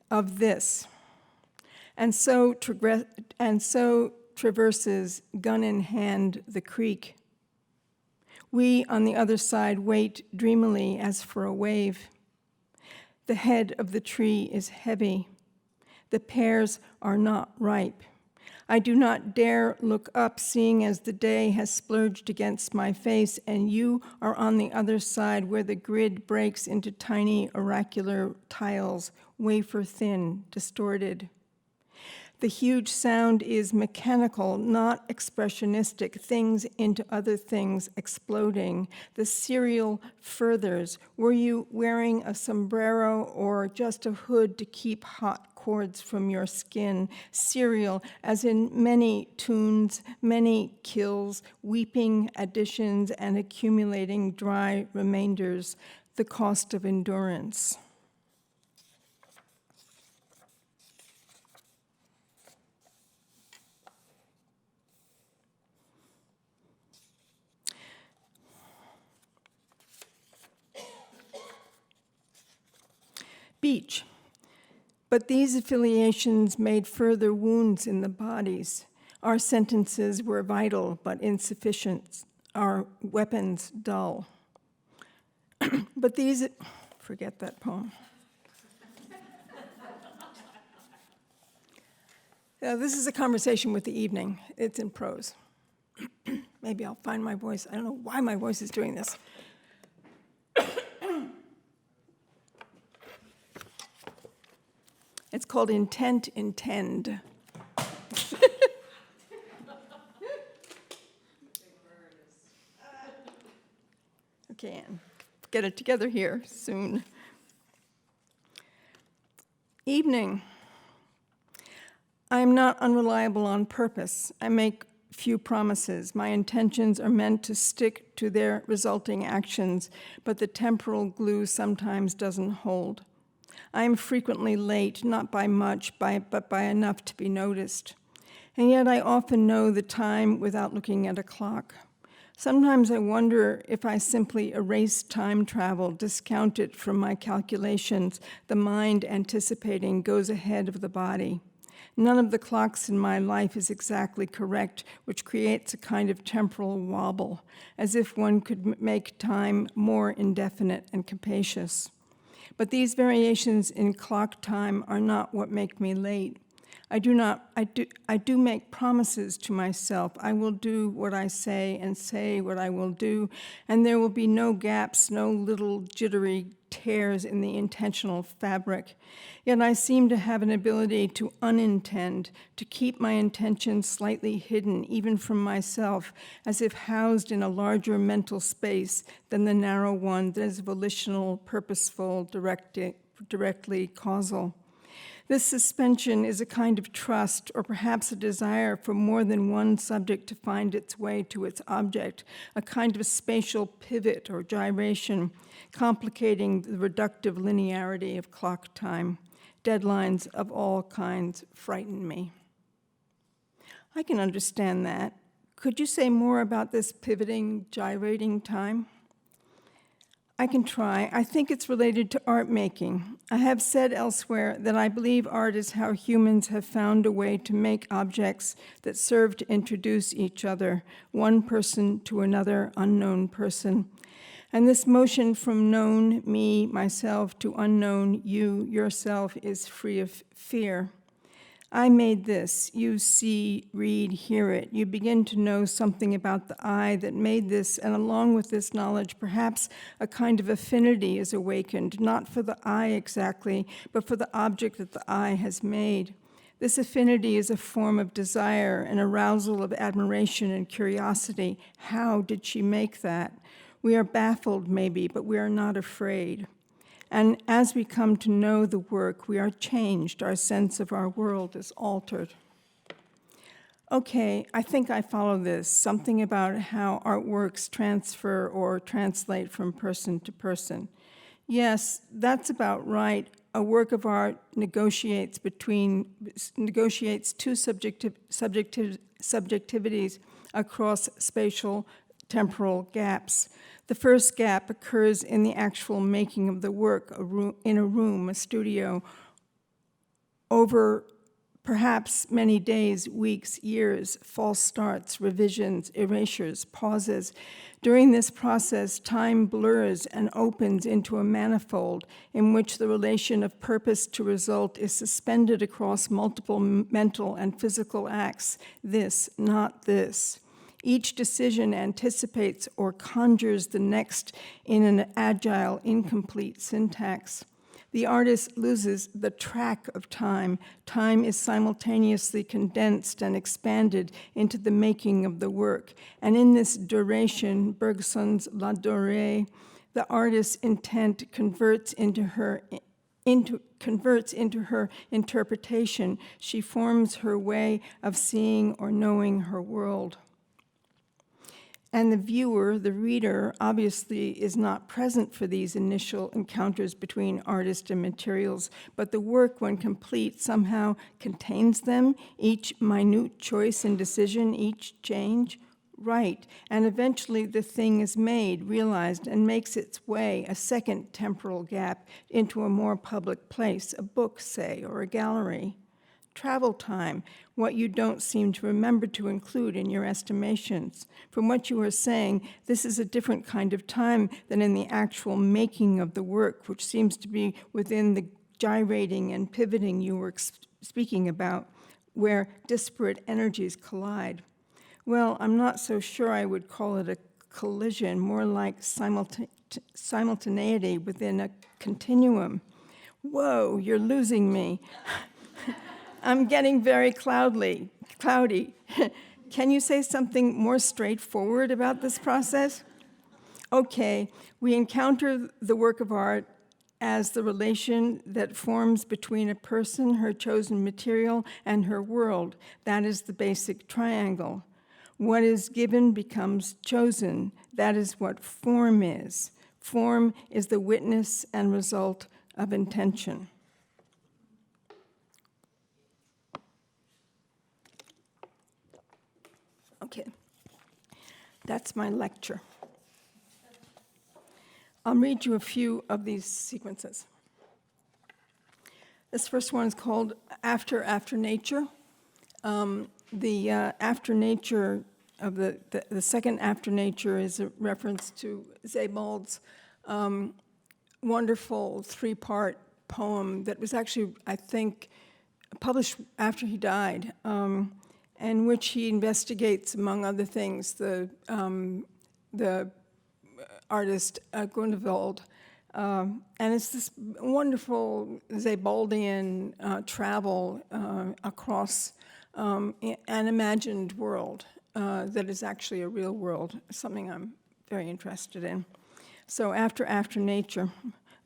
[SPEAKER 4] Of this, and so traverses, gun in hand, the creek. We on the other side wait dreamily as for a wave. The head of the tree is heavy. The pears are not ripe. I do not dare look up, seeing as the day has splurged against my face, and you are on the other side where the grid breaks into tiny oracular tiles, wafer thin, distorted. The huge sound is mechanical, not expressionistic, things into other things exploding. The serial furthers. Were you wearing a sombrero or just a hood to keep hot cords from your skin? Serial, as in many tunes, many kills, weeping additions and accumulating dry remainders, the cost of endurance. Beach. But these affiliations made further wounds in the bodies. Our sentences were vital but insufficient, our weapons dull. But these, forget that poem. This is a conversation with the evening. It's in prose. Maybe I'll find my voice. I don't know why my voice is doing this. It's called Intent, Intend. Okay, Ann, get it together here soon. Evening. I am not unreliable on purpose. I make few promises. My intentions are meant to stick to their resulting actions, but the temporal glue sometimes doesn't hold. I am frequently late, not by much, but by enough to be noticed. And yet I often know the time without looking at a clock. Sometimes I wonder if I simply erase time travel, discount it from my calculations, the mind anticipating goes ahead of the body. None of the clocks in my life is exactly correct, which creates a kind of temporal wobble, as if one could make time more indefinite and capacious. But these variations in clock time are not what make me late. I do make promises to myself. I will do what I say and say what I will do, and there will be no gaps, no little jittery tears in the intentional fabric. Yet I seem to have an ability to unintend, to keep my intentions slightly hidden, even from myself, as if housed in a larger mental space than the narrow one that is volitional, purposeful, directly causal. This suspension is a kind of trust, or perhaps a desire for more than one subject to find its way to its object, a kind of spatial pivot or gyration, complicating the reductive linearity of clock time. Deadlines of all kinds frighten me. I can understand that. Could you say more about this pivoting, gyrating time? I can try. I think it's related to art making. I have said elsewhere that I believe art is how humans have found a way to make objects that serve to introduce each other, one person to another unknown person. And this motion from known, me, myself, to unknown, you, yourself, is free of fear. I made this. You see, read, hear it. You begin to know something about the I that made this, and along with this knowledge, perhaps a kind of affinity is awakened, not for the I exactly, but for the object that the I has made. This affinity is a form of desire, an arousal of admiration and curiosity. How did she make that? We are baffled, maybe, but we are not afraid. And as we come to know the work, we are changed. Our sense of our world is altered. Okay, I think I follow this. Something about how artworks transfer or translate from person to person. Yes, that's about right. A work of art negotiates two subjectivities across spatial temporal gaps. The first gap occurs in the actual making of the work, in a room, a studio, over perhaps many days, weeks, years, false starts, revisions, erasures, pauses. During this process, time blurs and opens into a manifold in which the relation of purpose to result is suspended across multiple mental and physical acts. This, not this. Each decision anticipates or conjures the next in an agile, incomplete syntax. The artist loses the track of time. Time is simultaneously condensed and expanded into the making of the work. And in this duration, Bergson's La Durée, the artist's intent converts into her interpretation. She forms her way of seeing or knowing her world. And the viewer, the reader, obviously is not present for these initial encounters between artist and materials, but the work, when complete, somehow contains them, each minute choice and decision, each change. Right, and eventually the thing is made, realized, and makes its way, a second temporal gap, into a more public place, a book, say, or a gallery. Travel time, what you don't seem to remember to include in your estimations. From what you are saying, this is a different kind of time than in the actual making of the work, which seems to be within the gyrating and pivoting you were speaking about, where disparate energies collide. Well, I'm not so sure I would call it a collision, more like simultaneity within a continuum. Whoa, you're losing me. I'm getting very cloudy. Can you say something more straightforward about this process? Okay, we encounter the work of art as the relation that forms between a person, her chosen material, and her world. That is the basic triangle. What is given becomes chosen. That is what form is. Form is the witness and result of intention. Okay, that's my lecture. I'll read you a few of these sequences. This first one is called After Nature. The After Nature of the second After Nature is a reference to Sebald's wonderful three-part poem that was actually, I think, published after he died, in which he investigates, among other things, the artist Grunewald. And it's this wonderful Sebaldian travel across an imagined world that is actually a real world, something I'm very interested in. So After Nature.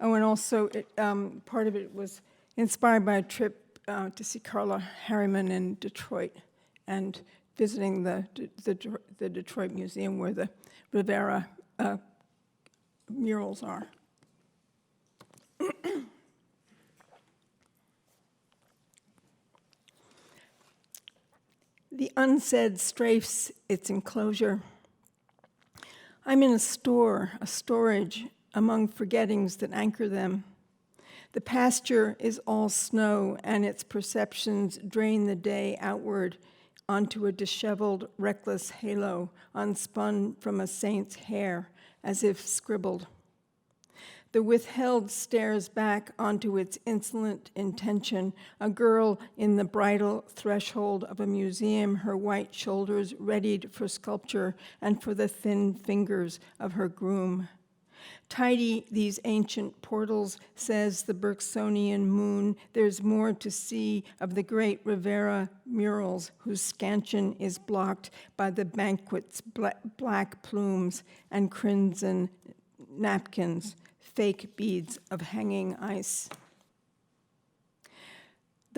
[SPEAKER 4] Oh, and also part of it was inspired by a trip to see Carla Harriman in Detroit and visiting the Detroit Museum where the Rivera murals are. The unsaid strafes its enclosure. I'm in a store, a storage, among forgettings that anchor them. The pasture is all snow, and its perceptions drain the day outward onto a disheveled, reckless halo unspun from a saint's hair, as if scribbled. The withheld stares back onto its insolent intention, a girl in the bridal threshold of a museum, her white shoulders readied for sculpture and for the thin fingers of her groom. Tidy these ancient portals, says the Bergsonian moon. There's more to see of the great Rivera murals whose scansion is blocked by the banquet's black plumes and crimson napkins, fake beads of hanging ice.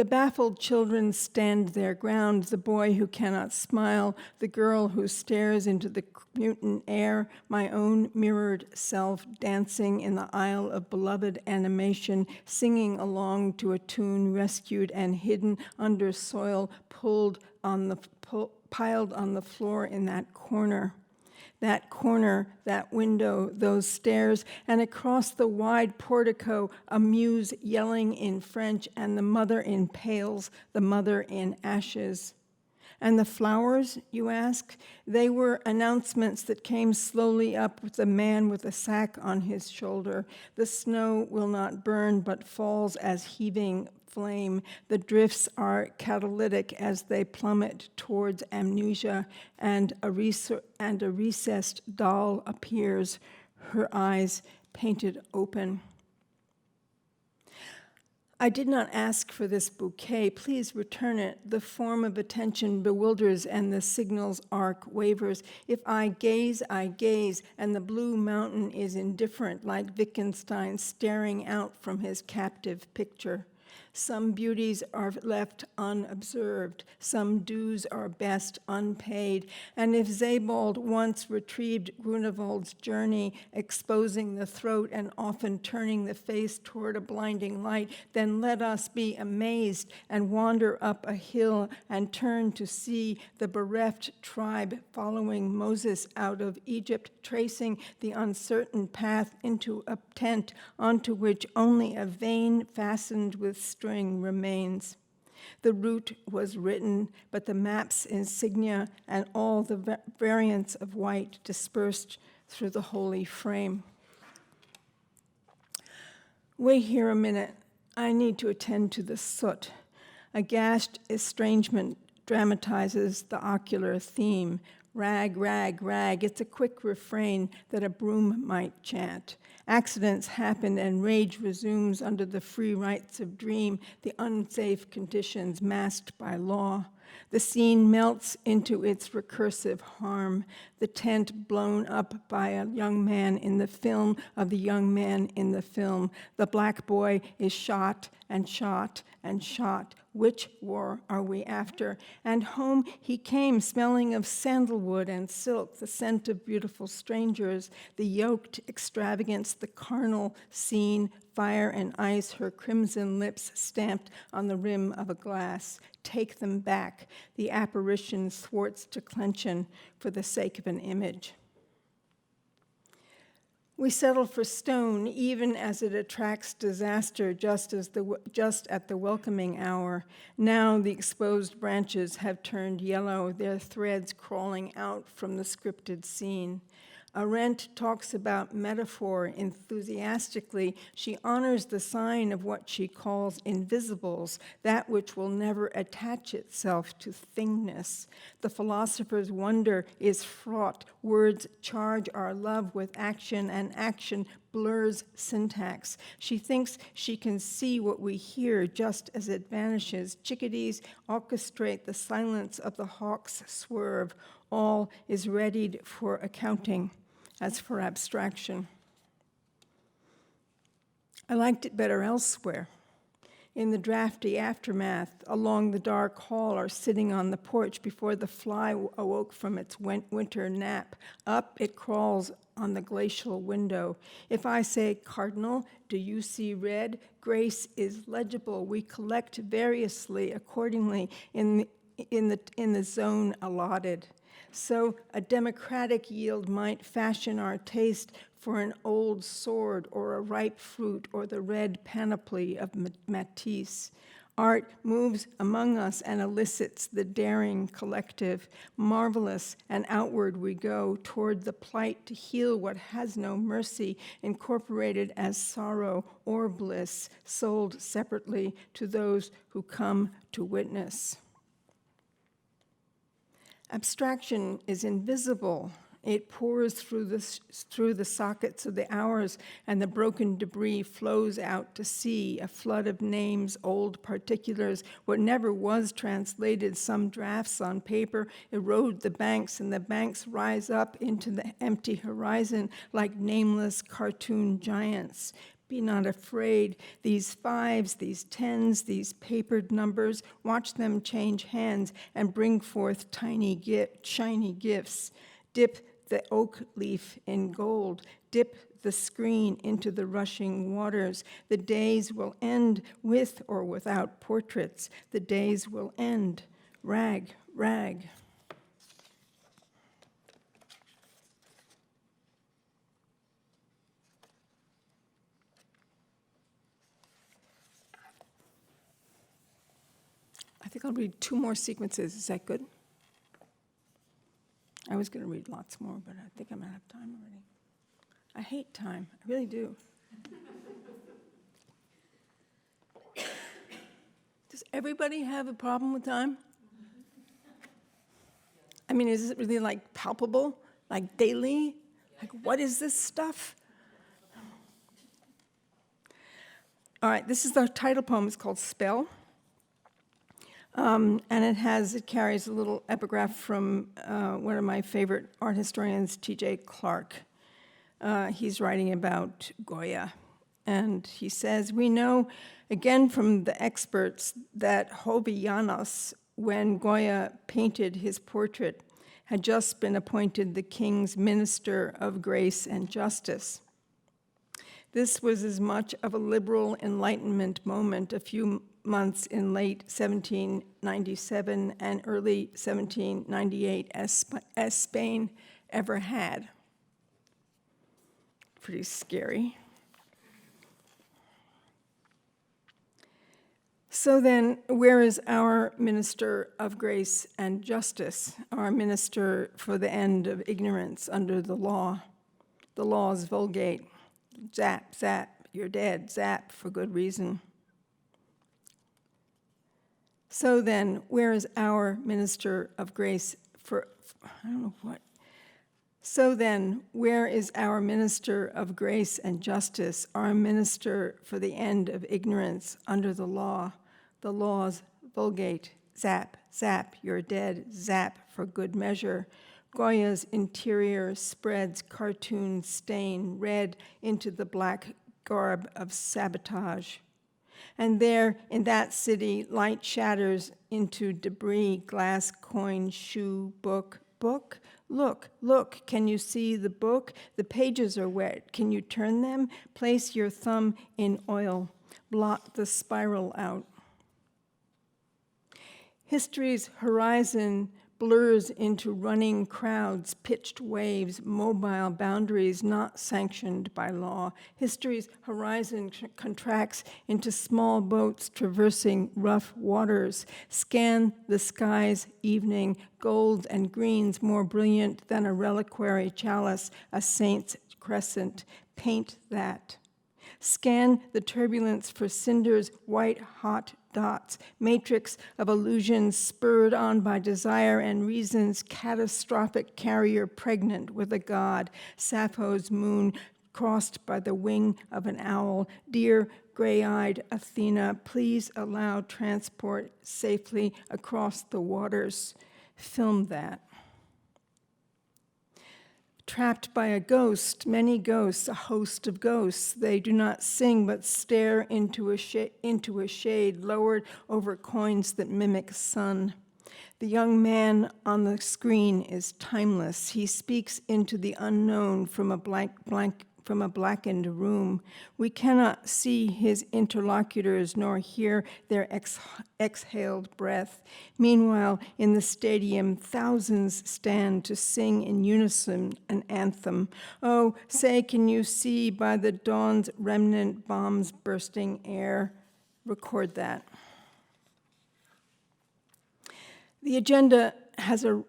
[SPEAKER 4] The baffled children stand their ground, the boy who cannot smile, the girl who stares into the mutant air, my own mirrored self dancing in the aisle of beloved animation, singing along to a tune rescued and hidden under soil, piled on the floor in that corner. That corner, that window, those stairs, and across the wide portico, a muse yelling in French, and the mother in pails, the mother in ashes. And the flowers, you ask? They were announcements that came slowly up with the man with a sack on his shoulder. The snow will not burn, but falls as heaving flame. The drifts are catalytic as they plummet towards amnesia, and a recessed doll appears, her eyes painted open. I did not ask for this bouquet. Please return it. The form of attention bewilders and the signal's arc wavers. If I gaze, and the blue mountain is indifferent, like Wittgenstein staring out from his captive picture. Some beauties are left unobserved, some dues are best unpaid, and if Sebald once retrieved Grunewald's journey, exposing the throat and often turning the face toward a blinding light, then let us be amazed and wander up a hill and turn to see the bereft tribe following Moses out of Egypt, tracing the uncertain path into a tent onto which only a vein fastened with string remains. The route was written, but the map's insignia and all the variants of white dispersed through the holy frame. Wait here a minute. I need to attend to the soot. A gashed estrangement dramatizes the ocular theme. Rag, rag, rag. It's a quick refrain that a broom might chant. Accidents happen and rage resumes under the free rights of dream, the unsafe conditions masked by law. The scene melts into its recursive harm, the tent blown up by a young man in the film of the young man in the film. The black boy is shot and shot and shot. Which war are we after? And home he came, smelling of sandalwood and silk, the scent of beautiful strangers, the yoked extravagance, the carnal scene, fire and ice, her crimson lips stamped on the rim of a glass. Take them back. The apparition thwarts declension for the sake of an image. We settle for stone, even as it attracts disaster just at the welcoming hour. Now the exposed branches have turned yellow, their threads crawling out from the scripted scene. Arendt talks about metaphor enthusiastically. She honors the sign of what she calls invisibles, that which will never attach itself to thingness. The philosopher's wonder is fraught. Words charge our love with action, and action blurs syntax. She thinks she can see what we hear just as it vanishes. Chickadees orchestrate the silence of the hawk's swerve. All is readied for accounting, as for abstraction. I liked it better elsewhere. In the drafty aftermath, along the dark hall or sitting on the porch before the fly awoke from its winter nap. Up it crawls on the glacial window. If I say, Cardinal, do you see red? Grace is legible. We collect variously accordingly in the zone allotted. So a democratic yield might fashion our taste for an old sword or a ripe fruit or the red panoply of Matisse. Art moves among us and elicits the daring collective. Marvelous and outward we go toward the plight to heal what has no mercy, incorporated as sorrow or bliss, sold separately to those who come to witness. Abstraction is invisible. It pours through the sockets of the hours, and the broken debris flows out to sea, a flood of names, old particulars, what never was translated. Some drafts on paper erode the banks, and the banks rise up into the empty horizon like nameless cartoon giants. Be not afraid. These 5s, these 10s, these papered numbers, watch them change hands and bring forth shiny gifts. Dip the oak leaf in gold. Dip the screen into the rushing waters. The days will end with or without portraits. The days will end. Rag, rag. I think I'll read 2 more sequences. Is that good? I was going to read lots more, but I think I'm out of time already. I hate time. I really do. Does everybody have a problem with time? I mean, is it really like palpable, like daily? Like, what is this stuff? All right, this is the title poem. It's called Spell. And it carries a little epigraph from one of my favorite art historians, T.J. Clark. He's writing about Goya. And he says, we know, again from the experts, that Jovellanos, when Goya painted his portrait, had just been appointed the king's minister of grace and justice. This was as much of a liberal Enlightenment moment a few months in late 1797 and early 1798 as Spain ever had. Pretty scary. So then, where is our minister of grace and justice, our minister for the end of ignorance under the law? The law's vulgate. Zap, zap, you're dead, zap, for good reason. So then, where is our minister of grace for I don't know what. So then, where is our minister of grace and justice, our minister for the end of ignorance under the law, the law's vulgate? Zap, zap, you're dead, zap, for good measure. Goya's interior spreads cartoon stain red into the black garb of sabotage. And there, in that city, light shatters into debris, glass, coin, shoe, book. Look, look, can you see the book? The pages are wet. Can you turn them? Place your thumb in oil. Blot the spiral out. History's horizon blurs into running crowds, pitched waves, mobile boundaries not sanctioned by law. History's horizon contracts into small boats traversing rough waters. Scan the sky's evening, gold and greens more brilliant than a reliquary chalice, a saint's crescent. Paint that. Scan the turbulence for cinders, white-hot dots, matrix of illusions spurred on by desire and reason's catastrophic carrier pregnant with a god, Sappho's moon crossed by the wing of an owl. Dear gray-eyed Athena, please allow transport safely across the waters. Film that. Trapped by a ghost, many ghosts, a host of ghosts. They do not sing, but stare into a shade lowered over coins that mimic sun. The young man on the screen is timeless. He speaks into the unknown from a blackened room. We cannot see his interlocutors nor hear their exhaled breath. Meanwhile, in the stadium, thousands stand to sing in unison an anthem. Oh, say, can you see by the dawn's remnant bombs bursting air? Record that. The agenda has a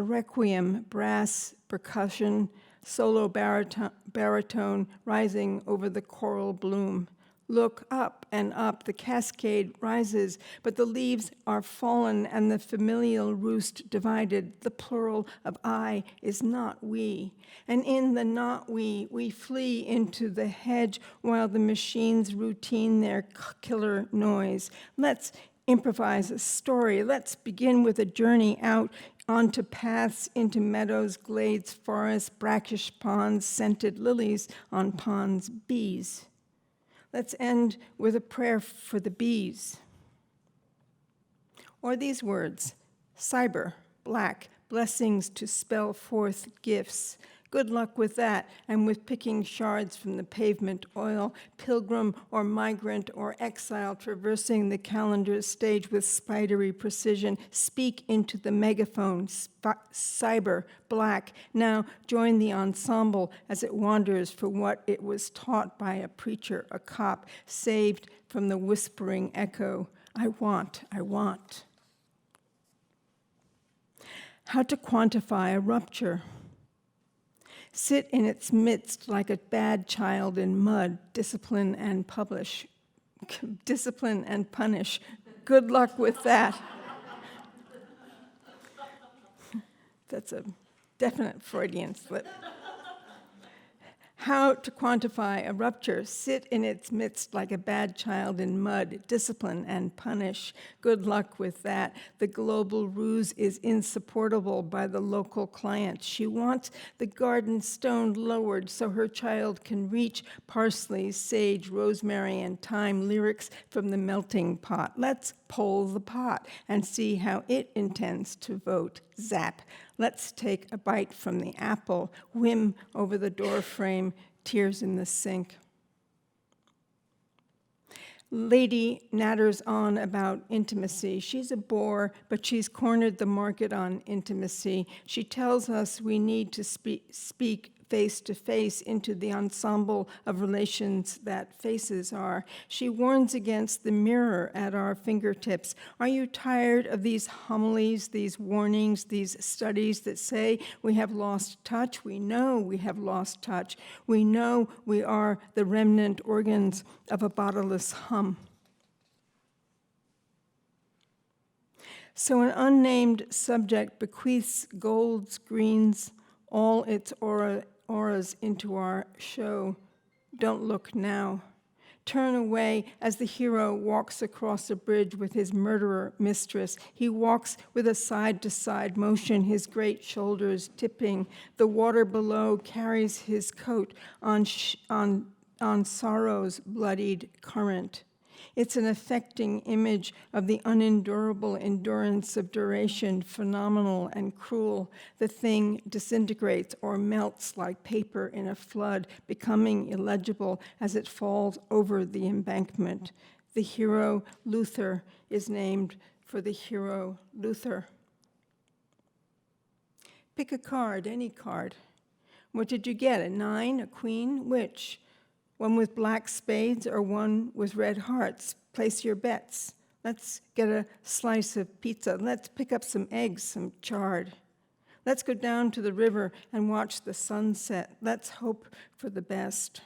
[SPEAKER 4] requiem, brass, percussion, solo baritone rising over the coral bloom. Look up and up, the cascade rises, but the leaves are fallen and the familial roost divided. The plural of I is not we. And in the not we flee into the hedge while the machines routine their killer noise. Let's improvise a story. Let's begin with a journey out onto paths, into meadows, glades, forests, brackish ponds, scented lilies on ponds, bees. Let's end with a prayer for the bees. Or these words, cyber, black, blessings to spell forth gifts. Good luck with that, and with picking shards from the pavement oil, pilgrim or migrant or exile traversing the calendar's stage with spidery precision. Speak into the megaphone, cyber, black. Now join the ensemble as it wanders for what it was taught by a preacher, a cop, saved from the whispering echo. I want, I want. How to quantify a rupture. Sit in its midst like a bad child in mud, discipline and punish. Good luck with that. That's a definite Freudian slip. How to quantify a rupture. Sit in its midst like a bad child in mud, discipline and punish. Good luck with that. The global ruse is insupportable by the local client. She wants the garden stone lowered so her child can reach parsley, sage, rosemary, and thyme lyrics from the melting pot. Let's poll the pot and see how it intends to vote. Zap. Let's take a bite from the apple, whim over the doorframe, tears in the sink. Lady natters on about intimacy. She's a bore, but she's cornered the market on intimacy. She tells us we need to speak face to face into the ensemble of relations that faces are. She warns against the mirror at our fingertips. Are you tired of these homilies, these warnings, these studies that say we have lost touch? We know we have lost touch. We know we are the remnant organs of a bodiless hum. So an unnamed subject bequeaths golds, greens, all its auras into our show. Don't look now. Turn away as the hero walks across a bridge with his murderer mistress. He walks with a side-to-side motion, his great shoulders tipping. The water below carries his coat on sorrow's bloodied current. It's an affecting image of the unendurable endurance of duration, phenomenal and cruel. The thing disintegrates or melts like paper in a flood, becoming illegible as it falls over the embankment. The hero, Luther, is named for the hero, Luther. Pick a card, any card. What did you get, a 9, a queen, which? One with black spades or one with red hearts? Place your bets. Let's get a slice of pizza. Let's pick up some eggs, some chard. Let's go down to the river and watch the sunset. Let's hope for the best.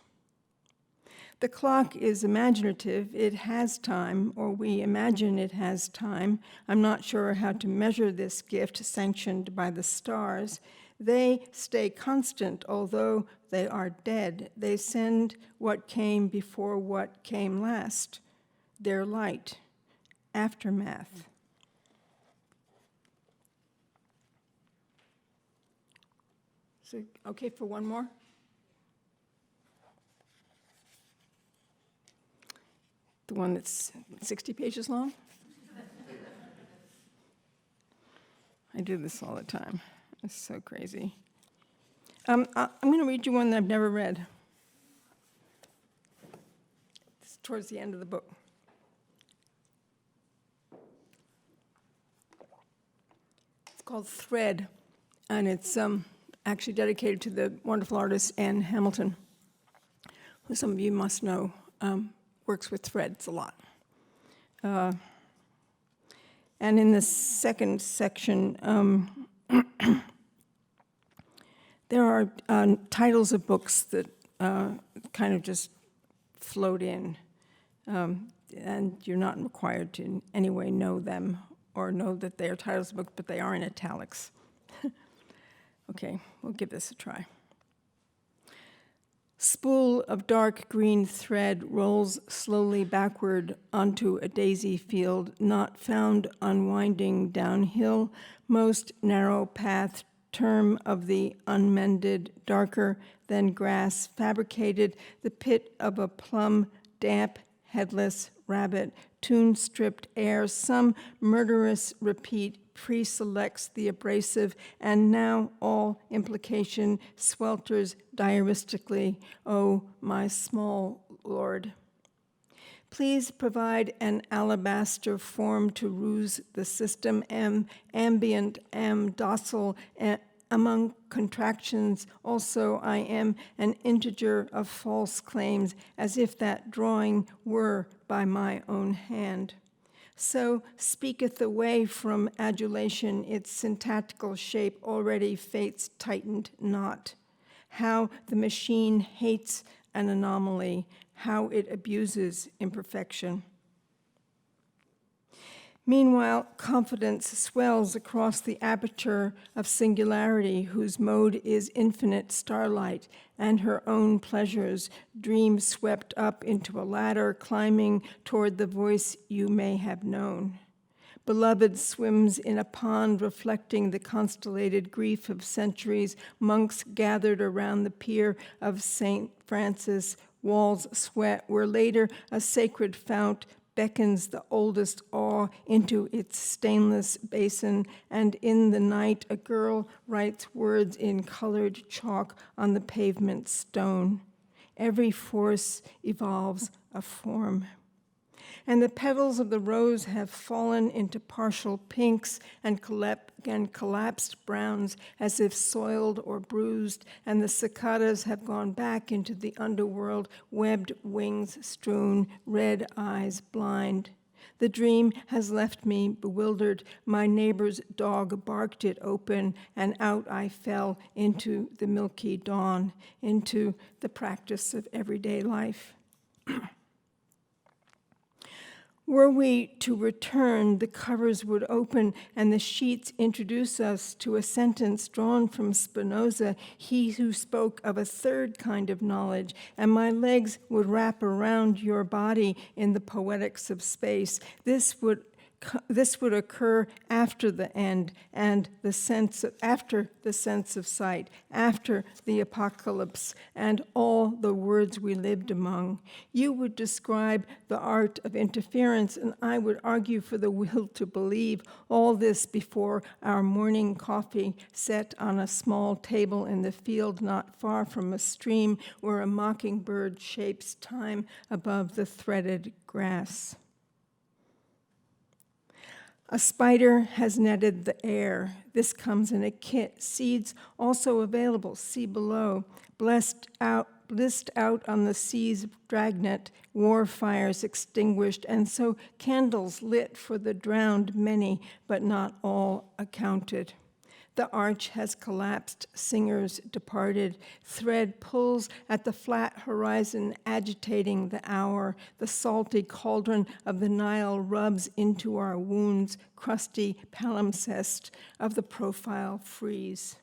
[SPEAKER 4] The clock is imaginative. It has time, or we imagine it has time. I'm not sure how to measure this gift sanctioned by the stars. They stay constant, although they are dead. They send what came before what came last. Their light, aftermath. Is it okay for one more? The one that's 60 pages long? I do this all the time. It's so crazy. I'm going to read you one that I've never read. It's towards the end of the book. It's called Thread, and it's actually dedicated to the wonderful artist Ann Hamilton, who some of you must know works with threads a lot. And in the second section, there are titles of books that kind of just float in, and you're not required to in any way know them or know that they are titles of books, but they are in italics. Okay, we'll give this a try. Spool of dark green thread rolls slowly backward onto a daisy field, not found unwinding downhill, most narrow path, term of the unmended, darker than grass, fabricated the pit of a plum, damp, headless rabbit, tune-stripped air, some murderous repeat pre-selects the abrasive, and now all implication swelters diaristically, oh, my small lord. Please provide an alabaster form to ruse the system, ambient, docile, among contractions. Also, I am an integer of false claims, as if that drawing were by my own hand. So speaketh away from adulation its syntactical shape already fate's tightened knot. How the machine hates an anomaly, how it abuses imperfection. Meanwhile, confidence swells across the aperture of singularity, whose mode is infinite starlight, and her own pleasures, dreams swept up into a ladder, climbing toward the voice you may have known. Beloved swims in a pond reflecting the constellated grief of centuries, monks gathered around the pier of St. Francis, walls sweat, where later a sacred fount beckons the oldest awe into its stainless basin, and in the night a girl writes words in colored chalk on the pavement stone. Every force evolves a form. And the petals of the rose have fallen into partial pinks and collapsed browns as if soiled or bruised, and the cicadas have gone back into the underworld, webbed wings strewn, red eyes blind. The dream has left me bewildered. My neighbor's dog barked it open, and out I fell into the milky dawn, into the practice of everyday life. Were we to return, the covers would open and the sheets introduce us to a sentence drawn from Spinoza, he who spoke of a third kind of knowledge, and my legs would wrap around your body in the poetics of space. This would occur after the end and after the sense of sight, after the apocalypse and all the words we lived among. You would describe the art of interference, and I would argue for the will to believe. All this before our morning coffee set on a small table in the field not far from a stream where a mockingbird shapes time above the threaded grass. A spider has netted the air. This comes in a kit. Seeds also available, see below. Blissed out on the sea's dragnet, war fires extinguished, and so candles lit for the drowned, many, but not all accounted. The arch has collapsed, singers departed. Thread pulls at the flat horizon, agitating the hour. The salty cauldron of the Nile rubs into our wounds, crusty palimpsest of the profile freeze.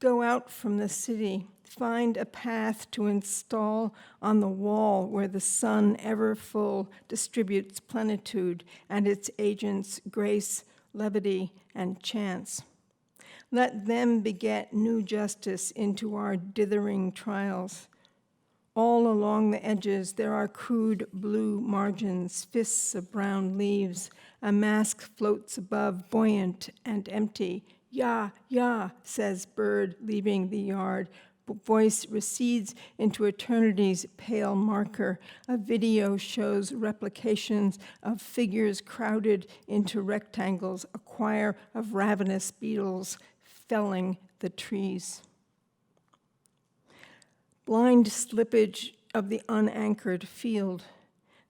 [SPEAKER 4] Go out from the city, find a path to install on the wall where the sun, ever full, distributes plenitude and its agents grace, levity, and chance. Let them beget new justice into our dithering trials. All along the edges there are crude blue margins, fists of brown leaves. A mask floats above, buoyant and empty. Ya, ya, says bird, leaving the yard. Voice recedes into eternity's pale marker. A video shows replications of figures crowded into rectangles, a choir of ravenous beetles felling the trees. Blind slippage of the unanchored field.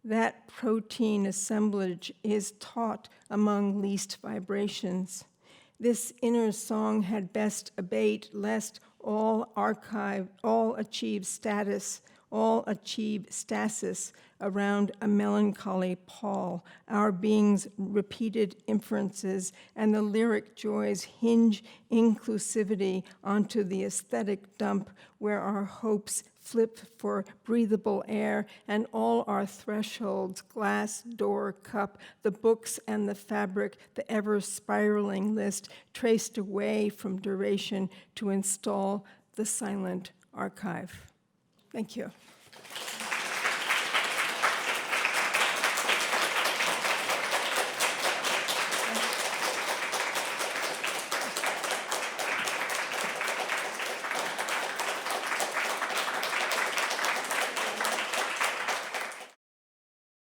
[SPEAKER 4] That protein assemblage is taught among least vibrations. This inner song had best abate, lest all achieve status, all achieve stasis around a melancholy pall. Our being's repeated inferences and the lyric joys hinge inclusivity onto the aesthetic dump where our hopes flip for breathable air and all our thresholds, glass door cup, the books and the fabric, the ever spiraling list traced away from duration to install the silent archive. Thank you.